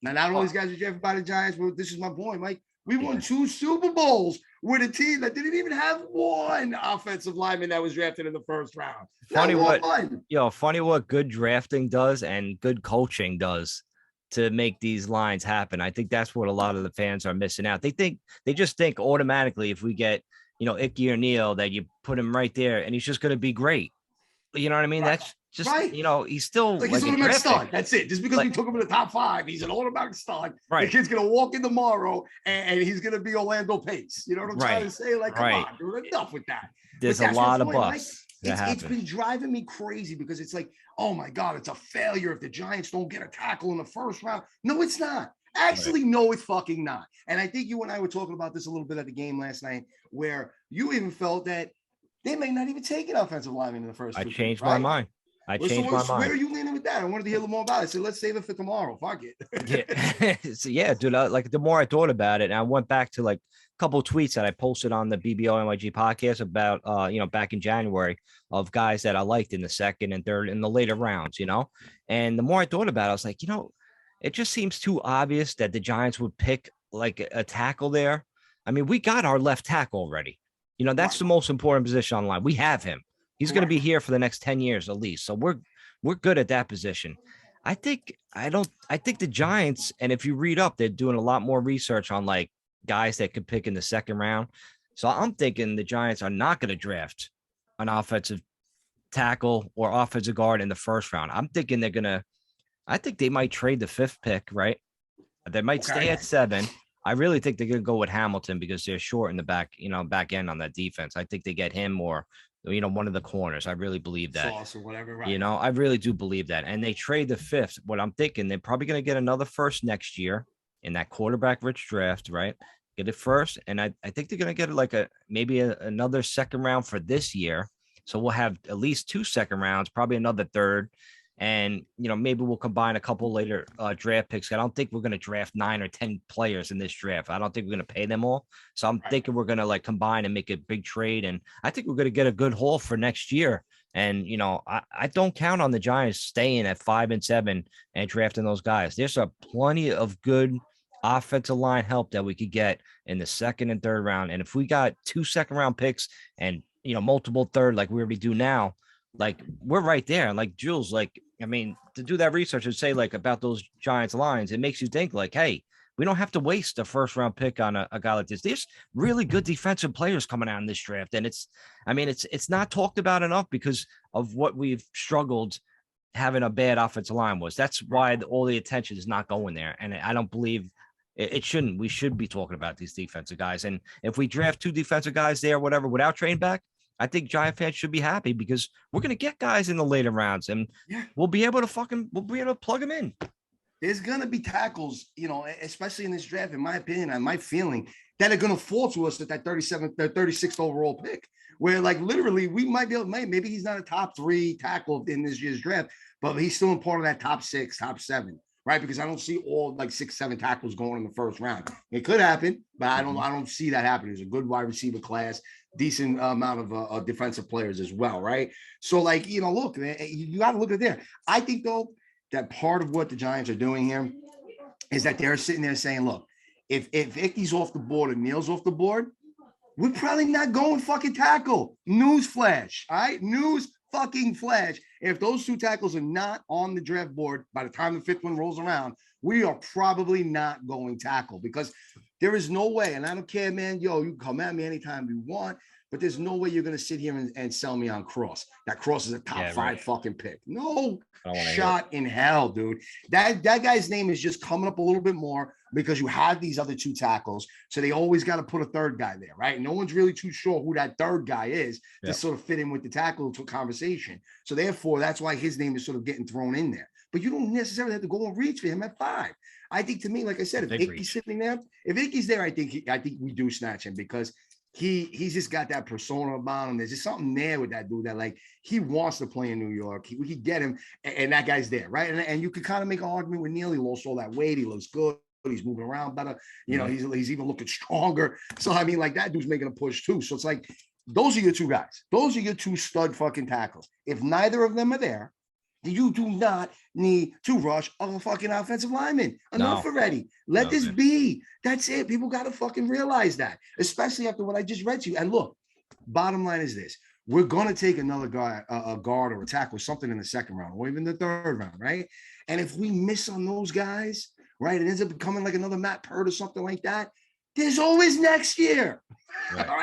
Now, not all these guys are drafted by the Giants, but this is my point, Mike. We won 2 Super Bowls with a team that didn't even have one offensive lineman that was drafted in the 1st round.
Funny what good drafting does and good coaching does to make these lines happen. I think that's what a lot of the fans are missing out. They just think automatically if we get, Icky or Neal, that you put him right there and he's just going to be great. You know what I mean? Right. That's just, he's still
like he's an automatic start. That's it. Just because we took him in the top 5, he's an automatic start. Right. The kid's going to walk in tomorrow and he's going to be Orlando Pace. You know what I'm trying to say? Like, come on, dude, enough with that.
There's a lot of busts.
It's been driving me crazy because it's like, oh my God, it's a failure if the Giants don't get a tackle in the 1st round. No, it's not. Actually, no, it's fucking not. And I think you and I were talking about this a little bit at the game last night, where you even felt that they may not even take an offensive lineman in the first.
I changed my mind. Where are you leaning with that? I wanted to hear a little more about it. So let's save it for tomorrow. Fuck it. So, dude. Like the more I thought about it, and I went back to like a couple of tweets that I posted on the BBO NYG podcast about, back in January of guys that I liked in the 2nd and 3rd in the later rounds, And the more I thought about it, I was like, it just seems too obvious that the Giants would pick like a tackle there. I mean, we got our left tackle already. That's the most important position on the line. We have him. He's going to be here for the next 10 years at least. So we're good at that position. I think the Giants, and if you read up, they're doing a lot more research on like guys that could pick in the 2nd round. So I'm thinking the Giants are not going to draft an offensive tackle or offensive guard in the 1st round. I'm thinking I think they might trade the 5th pick, right? They might stay at 7. I really think they're going to go with Hamilton because they're short in the back end on that defense. I think they get him or, one of the corners. I really believe that.
Sauce or whatever, right?
I really do believe that. And they trade the 5th. What I'm thinking, they're probably going to get another 1st next year in that quarterback-rich draft, right? Get it 1st. And I think they're going to get like maybe another 2nd round for this year. So we'll have at least 2 2nd rounds, probably another 3rd. And, maybe we'll combine a couple later draft picks. I don't think we're going to draft 9 or 10 players in this draft. I don't think we're going to pay them all. So I'm thinking we're going to like combine and make a big trade. And I think we're going to get a good haul for next year. And, I don't count on the Giants staying at 5 and 7 and drafting those guys. There's plenty of good offensive line help that we could get in the 2nd and 3rd round. And if we got 2 2nd-round picks and, multiple 3rd, like we already do now, like we're right there. And like Jules, like, I mean, to do that research and say like about those Giants lines, it makes you think like, hey, we don't have to waste a 1st-round pick on a guy like this. There's really good defensive players coming out in this draft. And it's not talked about enough because of what we've struggled having a bad offensive line was. That's why all the attention is not going there. And I don't believe it shouldn't. We should be talking about these defensive guys. And if we draft 2 defensive guys there, whatever, without trading back, I think Giant fans should be happy because we're going to get guys in the later rounds and we'll be able to plug them in.
There's going to be tackles, especially in this draft, in my opinion, and my feeling, that are going to fall to us at that 36th overall pick, where like literally we might be able to, maybe he's not a top 3 tackle in this year's draft, but he's still in part of that top 6, top 7. Right, because I don't see all like 6, 7 tackles going in the 1st round. It could happen, but I don't see that happening. There's a good wide receiver class, decent amount of defensive players as well, right? So like look, man, you got to look at there. I think though that part of what the Giants are doing here is that they're sitting there saying, look, if Icky's off the board and Neal's off the board, we're probably not going fucking tackle. News flash, all right? News fucking flash. If those 2 tackles are not on the draft board by the time the 5th one rolls around, we are probably not going tackle because there is no way. And I don't care, man. Yo, you can come at me anytime you want. But there's no way you're going to sit here and sell me on Cross. That Cross is a top five fucking pick. No shot in hell, dude. That guy's name is just coming up a little bit more because you have these other two tackles. So they always got to put a third guy there, right? No one's really too sure who that third guy is to sort of fit in with the tackle to conversation. So therefore, that's why his name is sort of getting thrown in there. But you don't necessarily have to go and reach for him at 5. I think to me, like I said, if Icky's sitting there, if Icky's there, I think we do snatch him because he's just got that persona about him. There's just something there with that dude that like he wants to play in New York. We could get him, and that guy's there, right? And you could kind of make an argument with Neal. He lost all that weight. He looks good. He's moving around better. You know, he's even looking stronger. So I mean, like that dude's making a push too. So it's like those are your two guys. Those are your two stud fucking tackles. If neither of them are there, you do not need to rush a fucking offensive lineman. Enough already. Let this be. That's it. People got to fucking realize that, especially after what I just read to you. And look, bottom line is this. We're going to take another guy, a guard or a tackle or something in the second round or even the third round, right? And if we miss on those guys, right, it ends up becoming like another Matt Pert or something like that, there's always next year. Right. All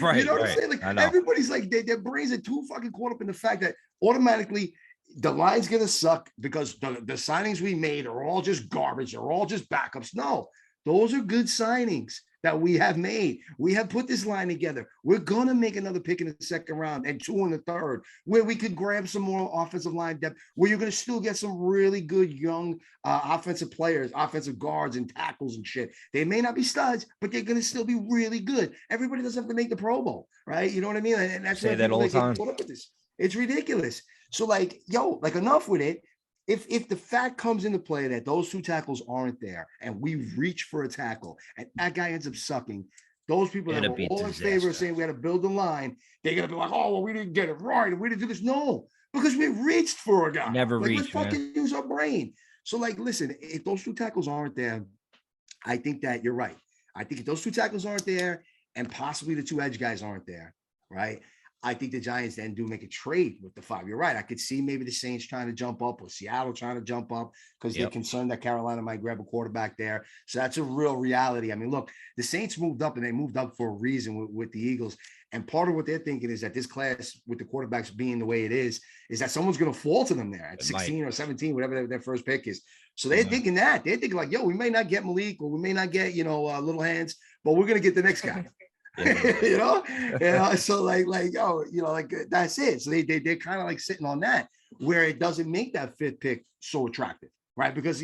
right. You know what I'm saying? Like everybody's like, their brains are too fucking caught up in the fact that automatically – the line's going to suck because the signings we made are all just garbage. They're all just backups. No, those are good signings that we have made. We have put this line together. We're going to make another pick in the second round and 2 in the third, where we could grab some more offensive line depth, where you're going to still get some really good young offensive players, offensive guards and tackles and shit. They may not be studs, but they're going to still be really good. Everybody doesn't have to make the Pro Bowl, right? You know what I mean? And that's
say that all the time.
Caught up with this. It's ridiculous. So like, yo, like enough with it. If the fact comes into play that those two tackles aren't there and we reach for a tackle and that guy ends up sucking, those people that were all in favor of saying we had to build a line, they're going to be like, oh, well, we didn't get it right. We didn't do this. No, because we reached for a guy.
Never
like,
reached,
let's fucking use our brain. So like, listen, if those two tackles aren't there, I think that you're right. I think if those two tackles aren't there and possibly the two edge guys aren't there, right? I think the Giants then do make a trade with the 5. You're right. I could see maybe the Saints trying to jump up or Seattle trying to jump up because they're concerned that Carolina might grab a quarterback there. So that's a real reality. I mean, look, the Saints moved up and they moved up for a reason with the Eagles. And part of what they're thinking is that this class with the quarterbacks being the way it is that someone's going to fall to them there at 16 or 17, whatever their first pick is. So they're thinking that. They're thinking like, yo, we may not get Malik or we may not get, little hands, but we're going to get the next guy. you know, so like, oh, like that's it. So they're kind of like sitting on that where it doesn't make that 5th pick so attractive, right? Because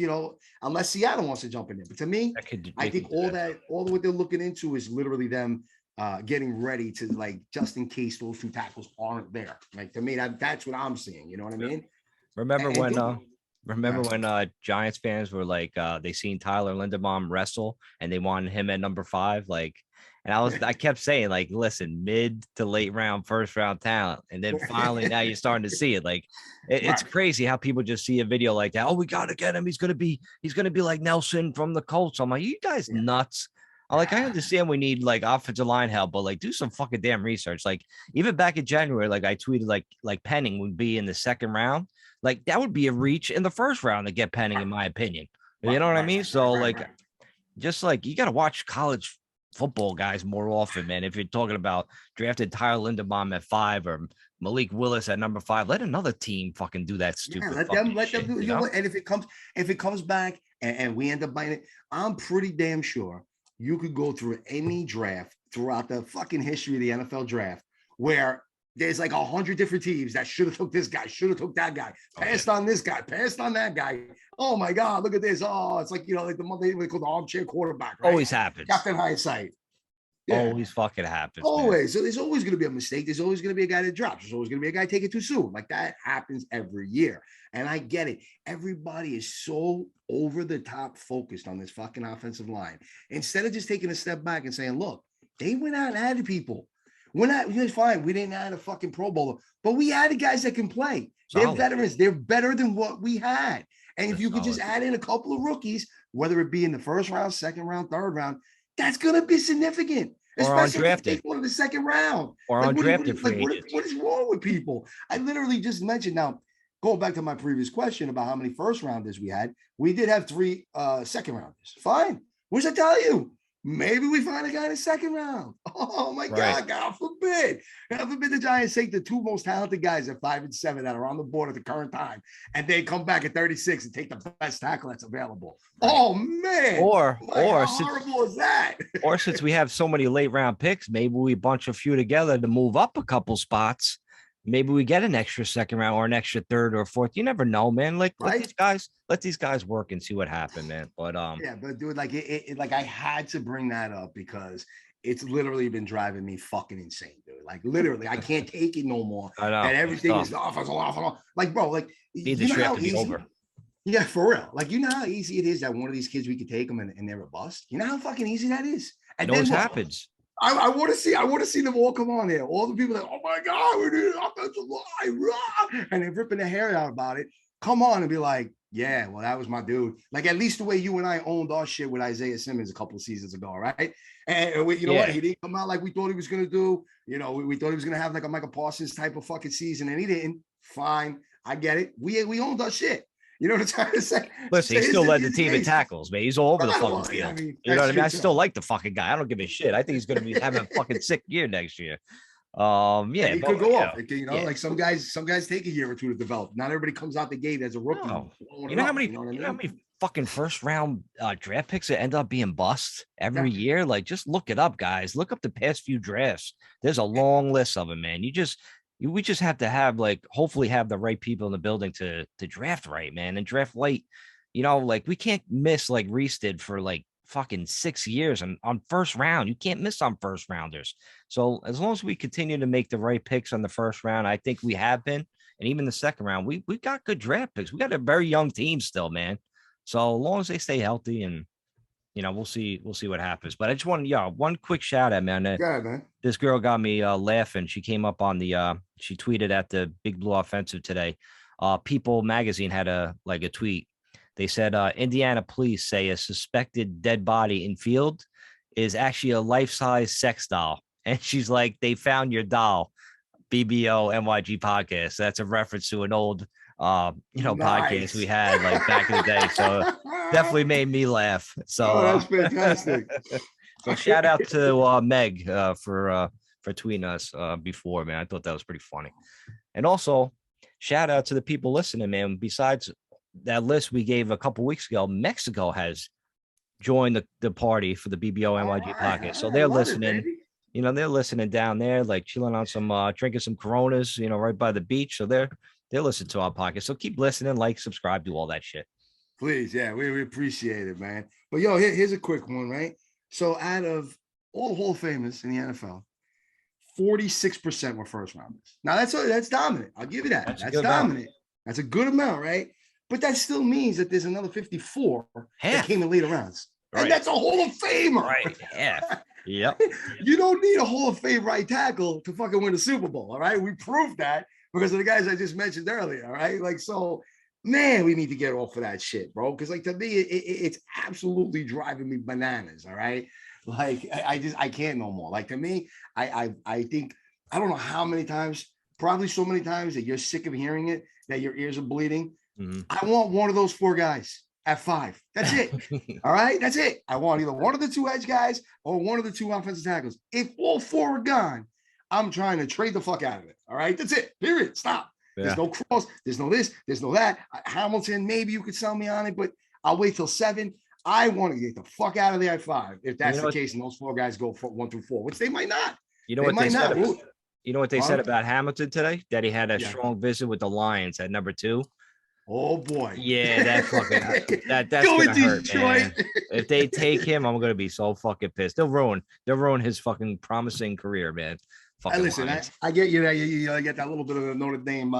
unless Seattle wants to jump in there, but to me, I think all what they're looking into is literally them getting ready to like just in case those two tackles aren't there. Like to me, that's what I'm seeing. You know what I mean?
Remember when Giants fans were like they seen Tyler Linderbaum wrestle and they wanted him at number 5, like. And I kept saying, like, listen, mid to late round, first round talent. And then finally now you're starting to see it. Like it's crazy how people just see a video like that. Oh, we got to get him. He's going to be like Nelson from the Colts. I'm like, you guys nuts. I understand we need like offensive line help, but like do some fucking damn research. Like even back in January, like I tweeted like Penning would be in the second round. Like that would be a reach in the first round to get Penning, in my opinion. You know what I mean? So like, just like you got to watch college football guys more often, man. If you're talking about drafted Tyler Linderbaum at 5 or Malik Willis at number 5, let another team fucking do that stupid.
Let them do. You know what? And if it comes back and we end up buying it, I'm pretty damn sure you could go through any draft throughout the fucking history of the NFL draft where there's like 100 different teams that should have took this guy, should have took that guy, passed on this guy, passed on that guy. Oh my God, look at this. Oh, it's like, like the month they call the armchair quarterback, right?
Always happens.
Captain Hindsight.
Yeah. Always fucking happens.
Always.
Man.
So there's always going to be a mistake. There's always going to be a guy that drops. There's always going to be a guy take it too soon. Like that happens every year. And I get it. Everybody is so over the top focused on this fucking offensive line. Instead of just taking a step back and saying, look, they went out and added people. It's fine. We didn't add a fucking Pro Bowler, but we added guys that can play. They're veterans. They're better than what we had. And if you could just add in a couple of rookies, whether it be in the first round, second round, third round, that's going to be significant.
Or
especially if they take one in the second round.
Or
like,
undrafted free agents.
What is wrong with people? I literally just mentioned now, going back to my previous question about how many first rounders we had, we did have 3 second rounders. Fine. What does that tell you? Maybe we find a guy in the second round. Oh my God, God forbid. God forbid the Giants take the 2 most talented guys at 5 and 7 that are on the board at the current time, and they come back at 36 and take the best tackle that's available. Oh man.
Or
how horrible is that?
Or since we have so many late round picks, maybe we bunch a few together to move up a couple spots. Maybe we get an extra second round or an extra third or fourth. You never know, man. Like let these guys work and see what happens, man. But
yeah, but dude, like like I had to bring that up because it's literally been driving me fucking insane, dude. Like literally, I can't take it no more.
I know.
And everything is off. Like, bro, like
need the draft to be over.
Yeah, for real. Like, you know how easy it is that one of these kids we could take them and they're a bust. You know how fucking easy that is. And
then what happens?
I want to see them all come on there. All the people that, oh my God, we're doing offensive line, and they're ripping their hair out about it. Come on and be like, yeah, well, that was my dude. Like at least the way you and I owned our shit with Isaiah Simmons a couple of seasons ago, right? And we, you know what? He didn't come out like we thought he was gonna do. You know, we thought he was gonna have like a Michael Parsons type of fucking season, and he didn't. Fine, I get it. We owned our shit. You know what I'm trying to say?
Listen, he still led the team in tackles, man. He's all over the fucking field. I mean, you know what I mean? I still like the fucking guy. I don't give a shit. I think he's going to be having a fucking sick year next year. Yeah,
he could go off. You know, like some guys take a year or two to develop. Not everybody comes out the gate as a rookie.
No. You know how many? You know how many fucking first round draft picks that end up being bust every year? Like, just look it up, guys. Look up the past few drafts. There's a long list of them, man. We just have to have hopefully have the right people in the building to draft right, man, and draft late. You know, like we can't miss like Reese did for like fucking 6 years on first round. You can't miss on first rounders. So as long as we continue to make the right picks on the first round, I think we have been, and even the second round, we got good draft picks. We got a very young team still, man. So as long as they stay healthy and you know, we'll see what happens. But I just want one quick shout out, man.
Man.
This girl got me laughing. She came up on she tweeted at the Big Blue Offensive today. People magazine had a tweet. They said Indiana police say a suspected dead body in field is actually a life-size sex doll. And she's like, they found your doll. BBO NYG podcast. That's a reference to an old podcast we had like back in the day. So definitely made me laugh. So
that's fantastic.
So shout out to Meg for tweeting us before, man. I thought that was pretty funny. And also shout out to the people listening, man. Besides that list we gave a couple weeks ago, Mexico has joined the party for the BBO NYG podcast. So they're listening. You know, they're listening down there, like chilling on some drinking some Coronas, you know, right by the beach. So they're listening to our podcast. So keep listening, like, subscribe, do all that shit.
Please, yeah, we appreciate it, man. But yo, here's a quick one, right? So out of all the Hall of Famers in the NFL, 46% were first rounders. Now that's dominant. I'll give you that. That's dominant. Amount. That's a good amount, right? But that still means that there's another 54 that came in later rounds. Right. And that's a Hall of Famer.
Right. Yeah. Yep.
You don't need a Hall of Fame right tackle to fucking win a Super Bowl. All right. We proved that because of the guys I just mentioned earlier. All right. Like, so, man, we need to get off of that shit, bro. Because, like, to me, it's absolutely driving me bananas. All right. Like, I can't no more. Like, to me, I think, I don't know how many times, probably so many times that you're sick of hearing it, that your ears are bleeding. Mm-hmm. I want one of those 4 guys at 5. That's it. All right. That's it. I want either one of the 2 edge guys or one of the 2 offensive tackles. If all 4 are gone, I'm trying to trade the fuck out of it. All right. That's it. Period. Stop. Yeah. There's no cross. There's no this. There's no that. Hamilton, maybe you could sell me on it, but I'll wait till 7. I want to get the fuck out of there at 5. If that's the case, and those 4 guys go for 1 through 4, which they might not.
You know what they said? You know what they said about Hamilton today? That he had a strong visit with the Lions at number 2.
Oh boy.
Yeah, that fucking that's gonna hurt, man. If they take him, I'm gonna be so fucking pissed. They'll ruin his fucking promising career, man.
Listen, I get you that you get that little bit of a Notre Dame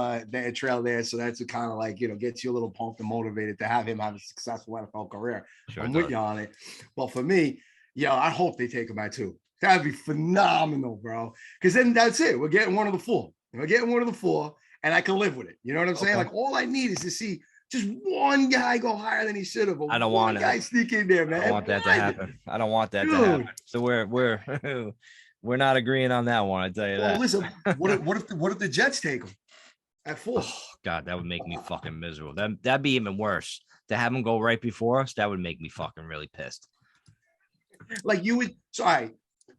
trail there, so that's kind of like, you know, gets you a little pumped and motivated to have him have a successful NFL career. Sure, I'm with you on it. But for me, I hope they take him at 2. That'd be phenomenal, bro. Because then that's it. We're getting one of the 4. We're getting one of the 4. And I can live with it. You know what I'm saying? Like, all I need is to see just one guy go higher than he should have.
I don't want
guy sneak in there, man.
I don't want that to happen. I don't want that to happen. So we're not agreeing on that one. I tell you that.
Listen, what if the Jets take him? at 4.
Oh God, that would make me fucking miserable. That'd be even worse. To have him go right before us, that would make me fucking really pissed.
Like you would. So, all right.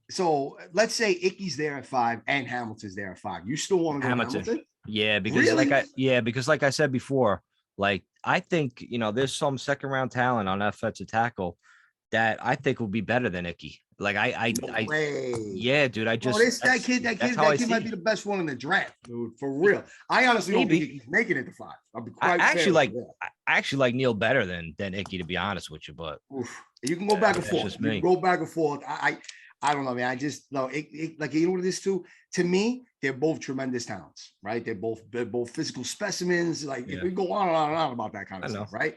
So let's say Icky's there at 5 and Hamilton's there at 5. You still want to go Hamilton?
Yeah, because like I said before, like I think there's some second round talent on offensive tackle that I think will be better than Icky. Like yeah, dude.
That kid might be the best one in the draft, dude. For real. I honestly don't think he's making it to 5. I'll be quite
I actually like Neil better than Icky, to be honest with you. But
you can go back and forth. You can go back and forth. I don't know, man. I just know like you know what it is too. To me, they're both tremendous talents, right? They're both physical specimens. Like if we go on and on and on about that kind of stuff, right?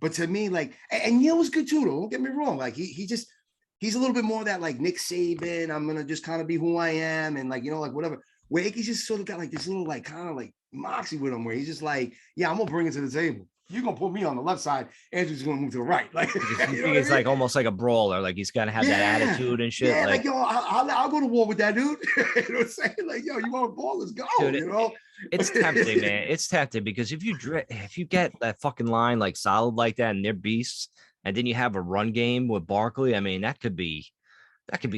But to me, like, and Neil was good too. Don't get me wrong. Like he's a little bit more that like Nick Saban. I'm gonna just kind of be who I am, and like like whatever. Where Icky's just sort of got like this little like kind of like moxie with him, where he's just like, yeah, I'm gonna bring it to the table. You're gonna put me on the left side, Andrew's gonna move to the right. Like
it's like almost like a brawler, like he's gonna have that attitude and shit.
Yeah, like yo, I'll go to war with that dude. You know what I'm saying? Like, yo, you want a ball? Let's go. Dude,
it's tempting, man. It's tempting because if you get that fucking line like solid like that and they're beasts, and then you have a run game with Barkley, I mean, that could be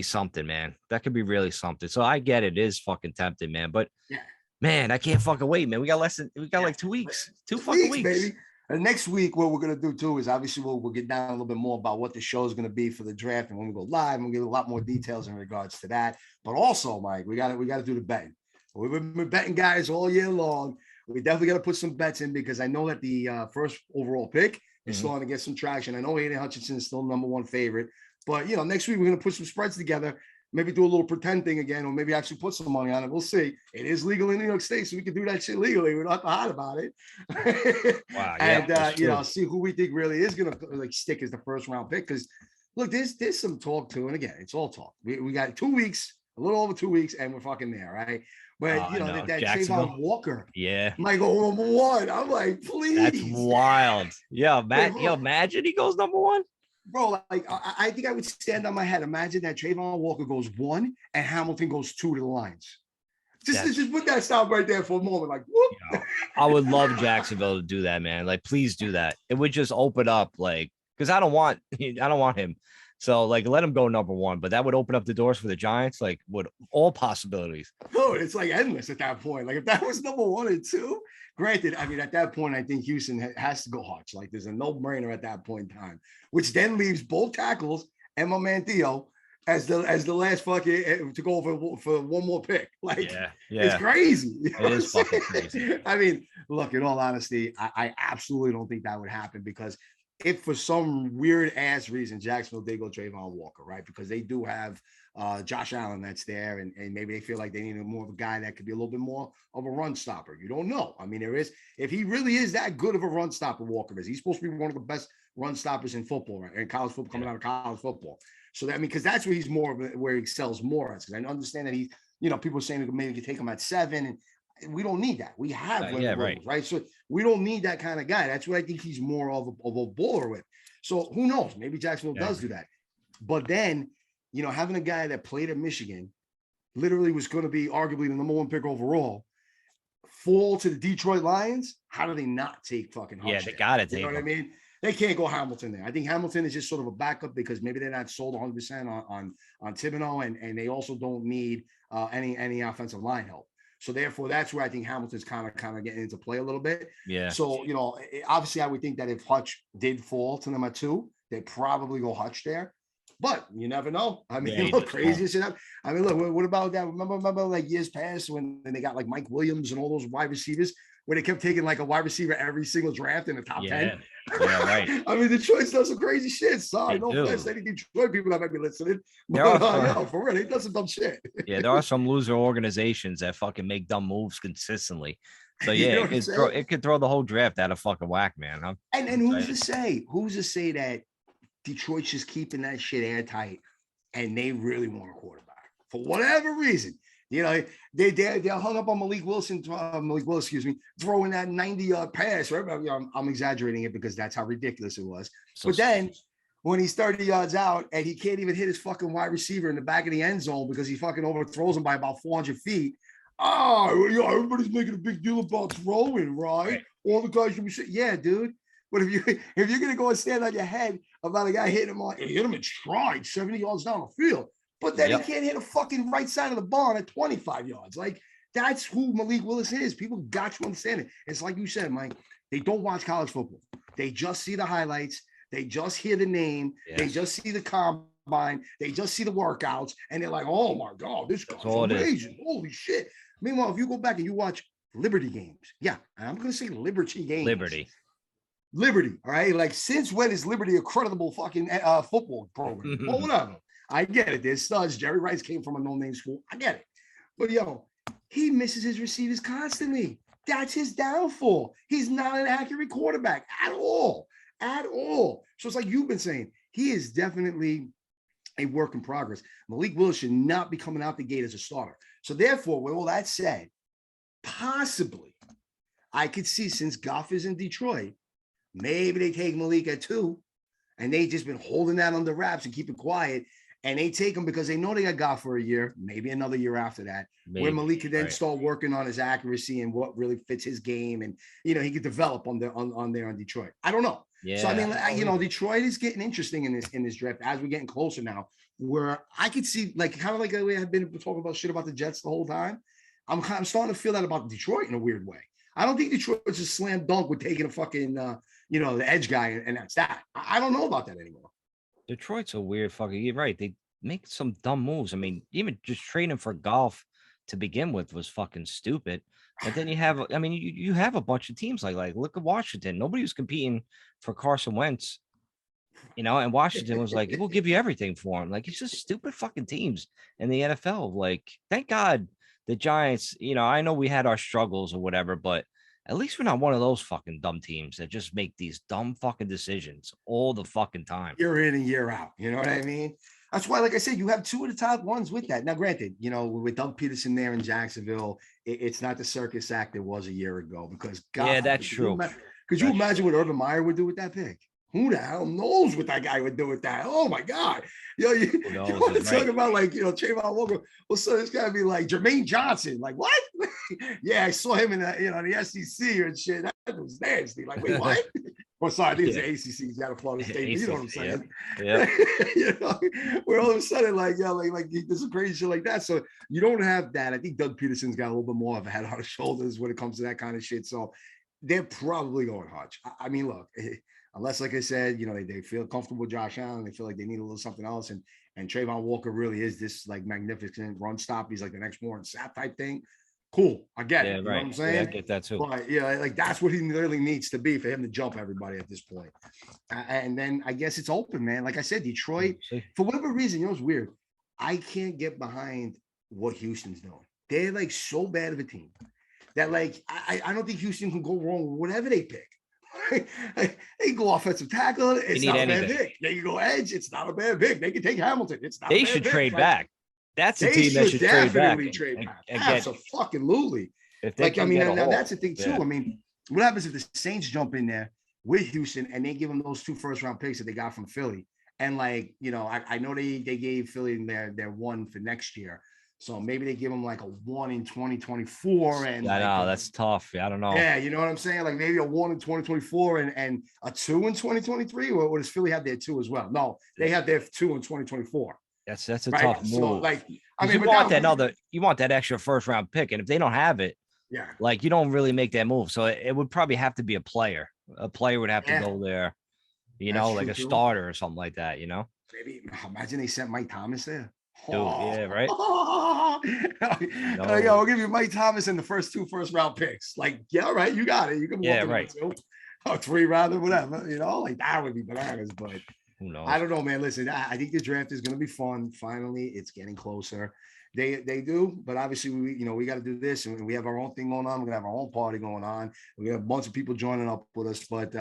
something, man. That could be really something. So I get it is fucking tempting, man. But man, I can't fucking wait, man. We got like 2 weeks, 2 fucking weeks,
baby. And next week, what we're going to do too is obviously we'll get down a little bit more about what the show is going to be for the draft. And when we go live, we'll get a lot more details in regards to that. But also, Mike, we got to do the betting. We've been betting guys all year long. We definitely got to put some bets in because I know that the first overall pick is starting to get some traction. I know Aiden Hutchinson is still number 1 favorite. But, next week we're going to put some spreads together. Maybe do a little pretend thing again, or maybe actually put some money on it. We'll see. It is legal in New York State, so we can do that shit legally. We don't have to hide about it. Wow. And see who we think really is gonna like stick as the first round pick. Because look, there's some talk too, and again, it's all talk. We got 2 weeks, a little over 2 weeks, and we're fucking there, right? But that Trayvon Walker, might go number 1. I'm like, please.
That's wild. Yeah, imagine he goes number 1.
Bro, like I think I would stand on my head. Imagine that Trayvon Walker goes 1 and Hamilton goes 2 to the Lions. Just put that stop right there for a moment. Like, whoop.
I would love Jacksonville to do that, man. Like, please do that. It would just open up, like, because I don't want him. So, like, let him go number 1. But that would open up the doors for the Giants, like, with all possibilities.
Dude, it's like endless at that point. Like, if that was number 1 and 2. Granted, I mean, at that point, I think Houston has to go Hutch. Like, there's a no-brainer at that point in time, which then leaves both tackles and my man Theo as the last fucking to go for one more pick. Like, it's crazy.
It is fucking crazy.
I mean, look, in all honesty, I absolutely don't think that would happen because if for some weird ass reason Jacksonville did go Trayvon Walker, right? Because they do have Josh Allen that's there, and maybe they feel like they need more of a guy that could be a little bit more of a run stopper. You don't know. I mean, there is, if he really is that good of a run stopper, Walker is. He's supposed to be one of the best run stoppers in football, right? In college football, coming out of college football. So that, I mean, because that's where he's more of where he excels more. Because I understand that he, people are saying maybe you could take him at 7, and we don't need that. We have right. So we don't need that kind of guy. That's what I think he's more of a baller with. So who knows? Maybe Jacksonville does do that. But then, having a guy that played at Michigan, literally was going to be arguably the number 1 pick overall, fall to the Detroit Lions. How do they not take fucking Hutch?
Yeah, they got to take.
You know what I mean? They can't go Hamilton there. I think Hamilton is just sort of a backup because maybe they're not sold 100% on Thibodeau, and they also don't need any offensive line help. So therefore, that's where I think Hamilton's kind of getting into play a little bit. Yeah. So obviously, I would think that if Hutch did fall to them at 2, they'd probably go Hutch there. But you never know. I mean, look, crazy shit. I mean, look, what about that? Remember like years past when they got like Mike Williams and all those wide receivers, where they kept taking like a wide receiver every single draft in the top 10.
Yeah, right.
I mean, Detroit's done some crazy shit. Sorry, no offense to any Detroit people that might be listening. But for real, they done some dumb shit.
Yeah, there are some loser organizations that fucking make dumb moves consistently. So yeah, it could throw the whole draft out of fucking whack, man.
And who's to say? Who's to say that Detroit's just keeping that shit airtight and they really want a quarterback for whatever reason? They're hung up on Malik Wilson, throwing that 90-yard pass. Right? I'm exaggerating it because that's how ridiculous it was. But then when he's 30 yards out and he can't even hit his fucking wide receiver in the back of the end zone because he fucking overthrows him by about 400 feet, oh, you know, everybody's making a big deal about throwing, right? All the guys should be saying, yeah, dude. But if you're gonna go and stand on your head about a guy hitting him on, hit him in stride 70 yards down the field, but then he can't hit a fucking right side of the barn at 25 yards. Like that's who Malik Willis is. People got to understand it. It's like you said, Mike. They don't watch college football. They just see the highlights. They just hear the name. Yes. They just see the combine. They just see the workouts, and they're like, "Oh my god, this guy's amazing! Holy shit!" Meanwhile, if you go back and you watch Liberty games, yeah, I'm going to say Liberty games. Liberty, all right? Like, since when is Liberty a credible fucking football program? Well, whatever. I get it. There's studs. Jerry Rice came from a no-name school. I get it. But, yo, he misses his receivers constantly. That's his downfall. He's not an accurate quarterback at all. At all. So it's like you've been saying, he is definitely a work in progress. Malik Willis should not be coming out the gate as a starter. So therefore, with all that said, possibly I could see, since Goff is in Detroit, maybe they take Malik at 2, and they just been holding that under wraps and keep it quiet. And they take him because they know they got Goff for a year, maybe another year after that, where Malik could then start working on his accuracy and what really fits his game. And, you know, he could develop on there on Detroit. I don't know. Yeah. So, I mean, you know, Detroit is getting interesting in this draft as we're getting closer now, where I could see, like, kind of like the way I've been talking about shit about the Jets the whole time. I'm starting to feel that about Detroit in a weird way. I don't think Detroit's a slam dunk with taking a fucking, you know, the edge guy, and that's that. I don't know about that anymore.
Detroit's a weird fucking. You're right. They make some dumb moves. I mean, even just trading for Golf to begin with was fucking stupid. But then you have, I mean, you have a bunch of teams like look at Washington. Nobody was competing for Carson Wentz, you know, and Washington was like, we'll give you everything for him. Like, it's just stupid fucking teams in the NFL. Like, thank God the Giants, you know, I know we had our struggles or whatever, but at least we're not one of those fucking dumb teams that just make these dumb fucking decisions all the fucking time.
Year in and year out. You know what I mean? That's why, like I said, you have 2 of the top ones with that. Now, granted, you know, with Doug Peterson there in Jacksonville, it's not the circus act it was a year ago, because God,
yeah, that's true.
Could you imagine what Urban Meyer would do with that pick? Who the hell knows what that guy would do with that? Oh my God. You want to talk about, like, you know, Trayvon Walker. Well, so it's got to be like Jermaine Johnson. Like, what? Yeah, I saw him in the, you know, the SEC and shit. That was nasty. Like, wait, what? Well, sorry, these are ACC. He's out of Florida State. You know what I'm saying?
Yeah.
You know, where all of a sudden, like, yeah, like there's some crazy shit like that. So you don't have that. I think Doug Peterson's got a little bit more of a head on his shoulders when it comes to that kind of shit. So they're probably going Hutch. I mean, look, unless, like I said, you know, they feel comfortable with Josh Allen, they feel like they need a little something else, and Trayvon Walker really is this like magnificent run stop. He's like the next Warren Sapp type thing. Cool, I get it. You know what I'm saying?
Yeah, I get that too.
But yeah, like that's what he really needs to be for him to jump everybody at this point. And then I guess it's open, man. Like I said, Detroit, for whatever reason, you know, it's weird. I can't get behind what Houston's doing. They're like so bad of a team that, like, I don't think Houston can go wrong with whatever they pick. They go offensive tackle. It's not a bad pick. They can go edge. It's not a bad pick. They can take Hamilton. It's not.
They should trade back. That's a team that should trade back.
Absolutely. Like, I mean, now that's the thing too. I mean, what happens if the Saints jump in there with Houston and they give them those 2 first-round picks that they got from Philly? And, like, you know, I know they gave Philly their 1 for next year. So maybe they give them like a 1 in 2024. And
I know that's tough. Yeah, I don't know.
Yeah, you know what I'm saying? Like maybe a 1 in 2024 and a 2 in 2023. Or does Philly have their 2 as well? No, they have their 2 in 2024.
That's a tough move. So, like, I mean, you want that extra first round pick, and if they don't have it,
yeah,
like, you don't really make that move. So it would probably have to be a player. A player would have to go there, you know, like a starter or something like that. You know,
maybe imagine they sent Mike Thomas there.
Dude, yeah, right.
Yeah, we'll give you Mike Thomas in the first 2 first-round picks. Like, yeah, all right, you got it. You can move up
right.
2 or 3 rather, whatever. You know, like that would be bananas. But
who knows?
I don't know, man. Listen, I think the draft is going to be fun. Finally, it's getting closer. They do, but obviously we got to do this, and we have our own thing going on. We're gonna have our own party going on. We have a bunch of people joining up with us. But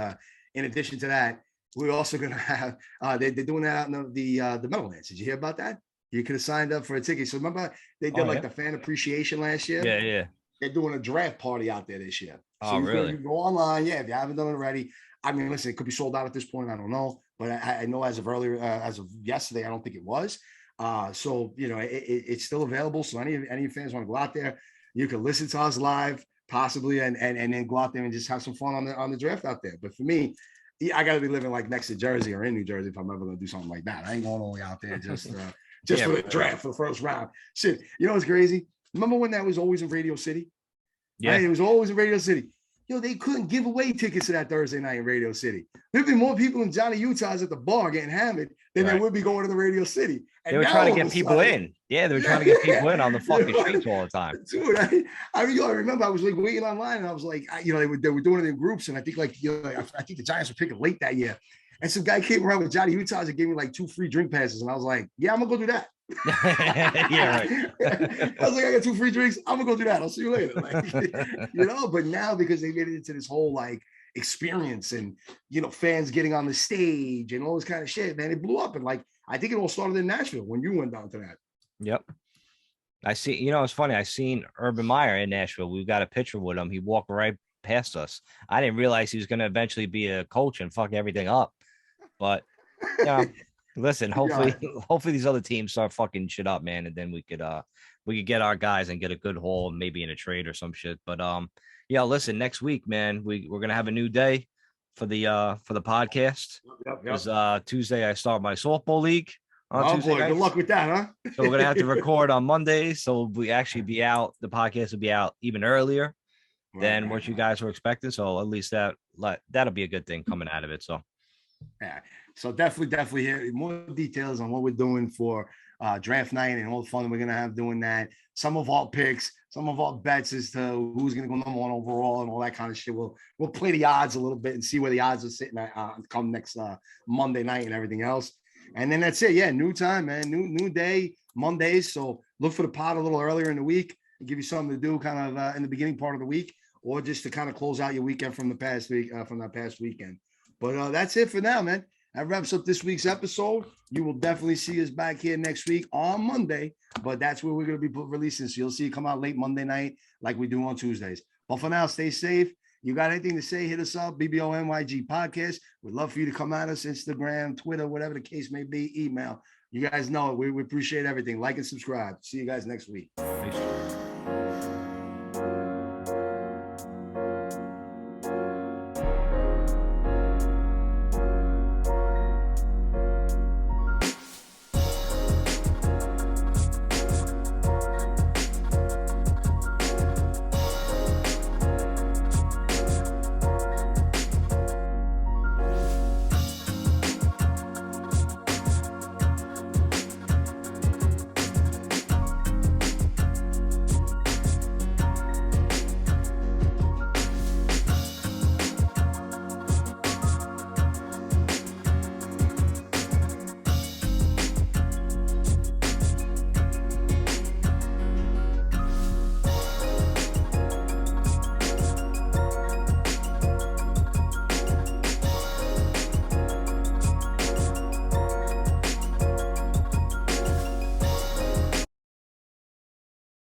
in addition to that, we're also gonna have they're doing that out in the Meadowlands. Did you hear about that? You could have signed up for a ticket. So remember they did the fan appreciation last year?
Yeah.
They're doing a draft party out there this year. So
really?
You go online. Yeah, if you haven't done it already. I mean, listen, it could be sold out at this point. I don't know. But I know as of yesterday, I don't think it was. So, you know, it's still available. So any of your fans want to go out there, you could listen to us live, possibly, and then go out there and just have some fun on the draft out there. But for me, yeah, I got to be living like next to Jersey or in New Jersey if I'm ever going to do something like that. I ain't going all the way out there just
Yeah,
for the draft for the first round. Shit, you know what's crazy? Remember when that was always in Radio City?
yeah.
Right? It was always in Radio City. Yo, they couldn't give away tickets to that Thursday night in Radio City. There'd be more people in Johnny Utah's at the bar getting hammered than there would be going to the Radio City.
And they were trying to get people in. Yeah, they were trying to get people in on the fucking streets all the time.
Dude, I remember I was like waiting online, and I was like, they were doing it in groups, and I think I think the Giants were picking late that year. And some guy came around with Johnny Utah's and gave me like 2 free drink passes, and I was like, yeah, I'm gonna go do that.
Yeah, right.
I was like, I got 2 free drinks. I'm gonna go do that. I'll see you later. Like, but now because they made it into this whole like experience and fans getting on the stage and all this kind of shit, man, it blew up. And like I think it all started in Nashville when you went down to that.
Yep. I see, it's funny. I seen Urban Meyer in Nashville. We got a picture with him. He walked right past us. I didn't realize he was gonna eventually be a coach and fuck everything up. But listen, hopefully these other teams start fucking shit up, man, and then we could get our guys and get a good haul, maybe in a trade or some shit. But listen, next week, man, we're gonna have a new day for the podcast.
Yep.
Because Tuesday I start my softball league on Tuesday.
Boy, good luck with that, huh?
So we're gonna have to record on Monday, so we actually be out. The podcast will be out even earlier than what you guys were expecting. So at least that'll be a good thing coming out of it. So.
Yeah, so definitely hear more details on what we're doing for draft night and all the fun we're gonna have doing that. Some of our picks, some of our bets as to who's gonna go number 1 overall and all that kind of shit. We'll play the odds a little bit and see where the odds are sitting at come next Monday night and everything else. And then that's it. Yeah, new time, man. New day, Mondays. So look for the pod a little earlier in the week and give you something to do kind of in the beginning part of the week, or just to kind of close out your weekend from the past week from that past weekend. But that's it for now, man. That wraps up this week's episode. You will definitely see us back here next week on Monday, but that's where we're going to be releasing. So you'll see it come out late Monday night like we do on Tuesdays. But for now, stay safe. You got anything to say, hit us up, BBONYG Podcast. We'd love for you to come at us, Instagram, Twitter, whatever the case may be, email. You guys know it. We appreciate everything. Like and subscribe. See you guys next week.
Peace.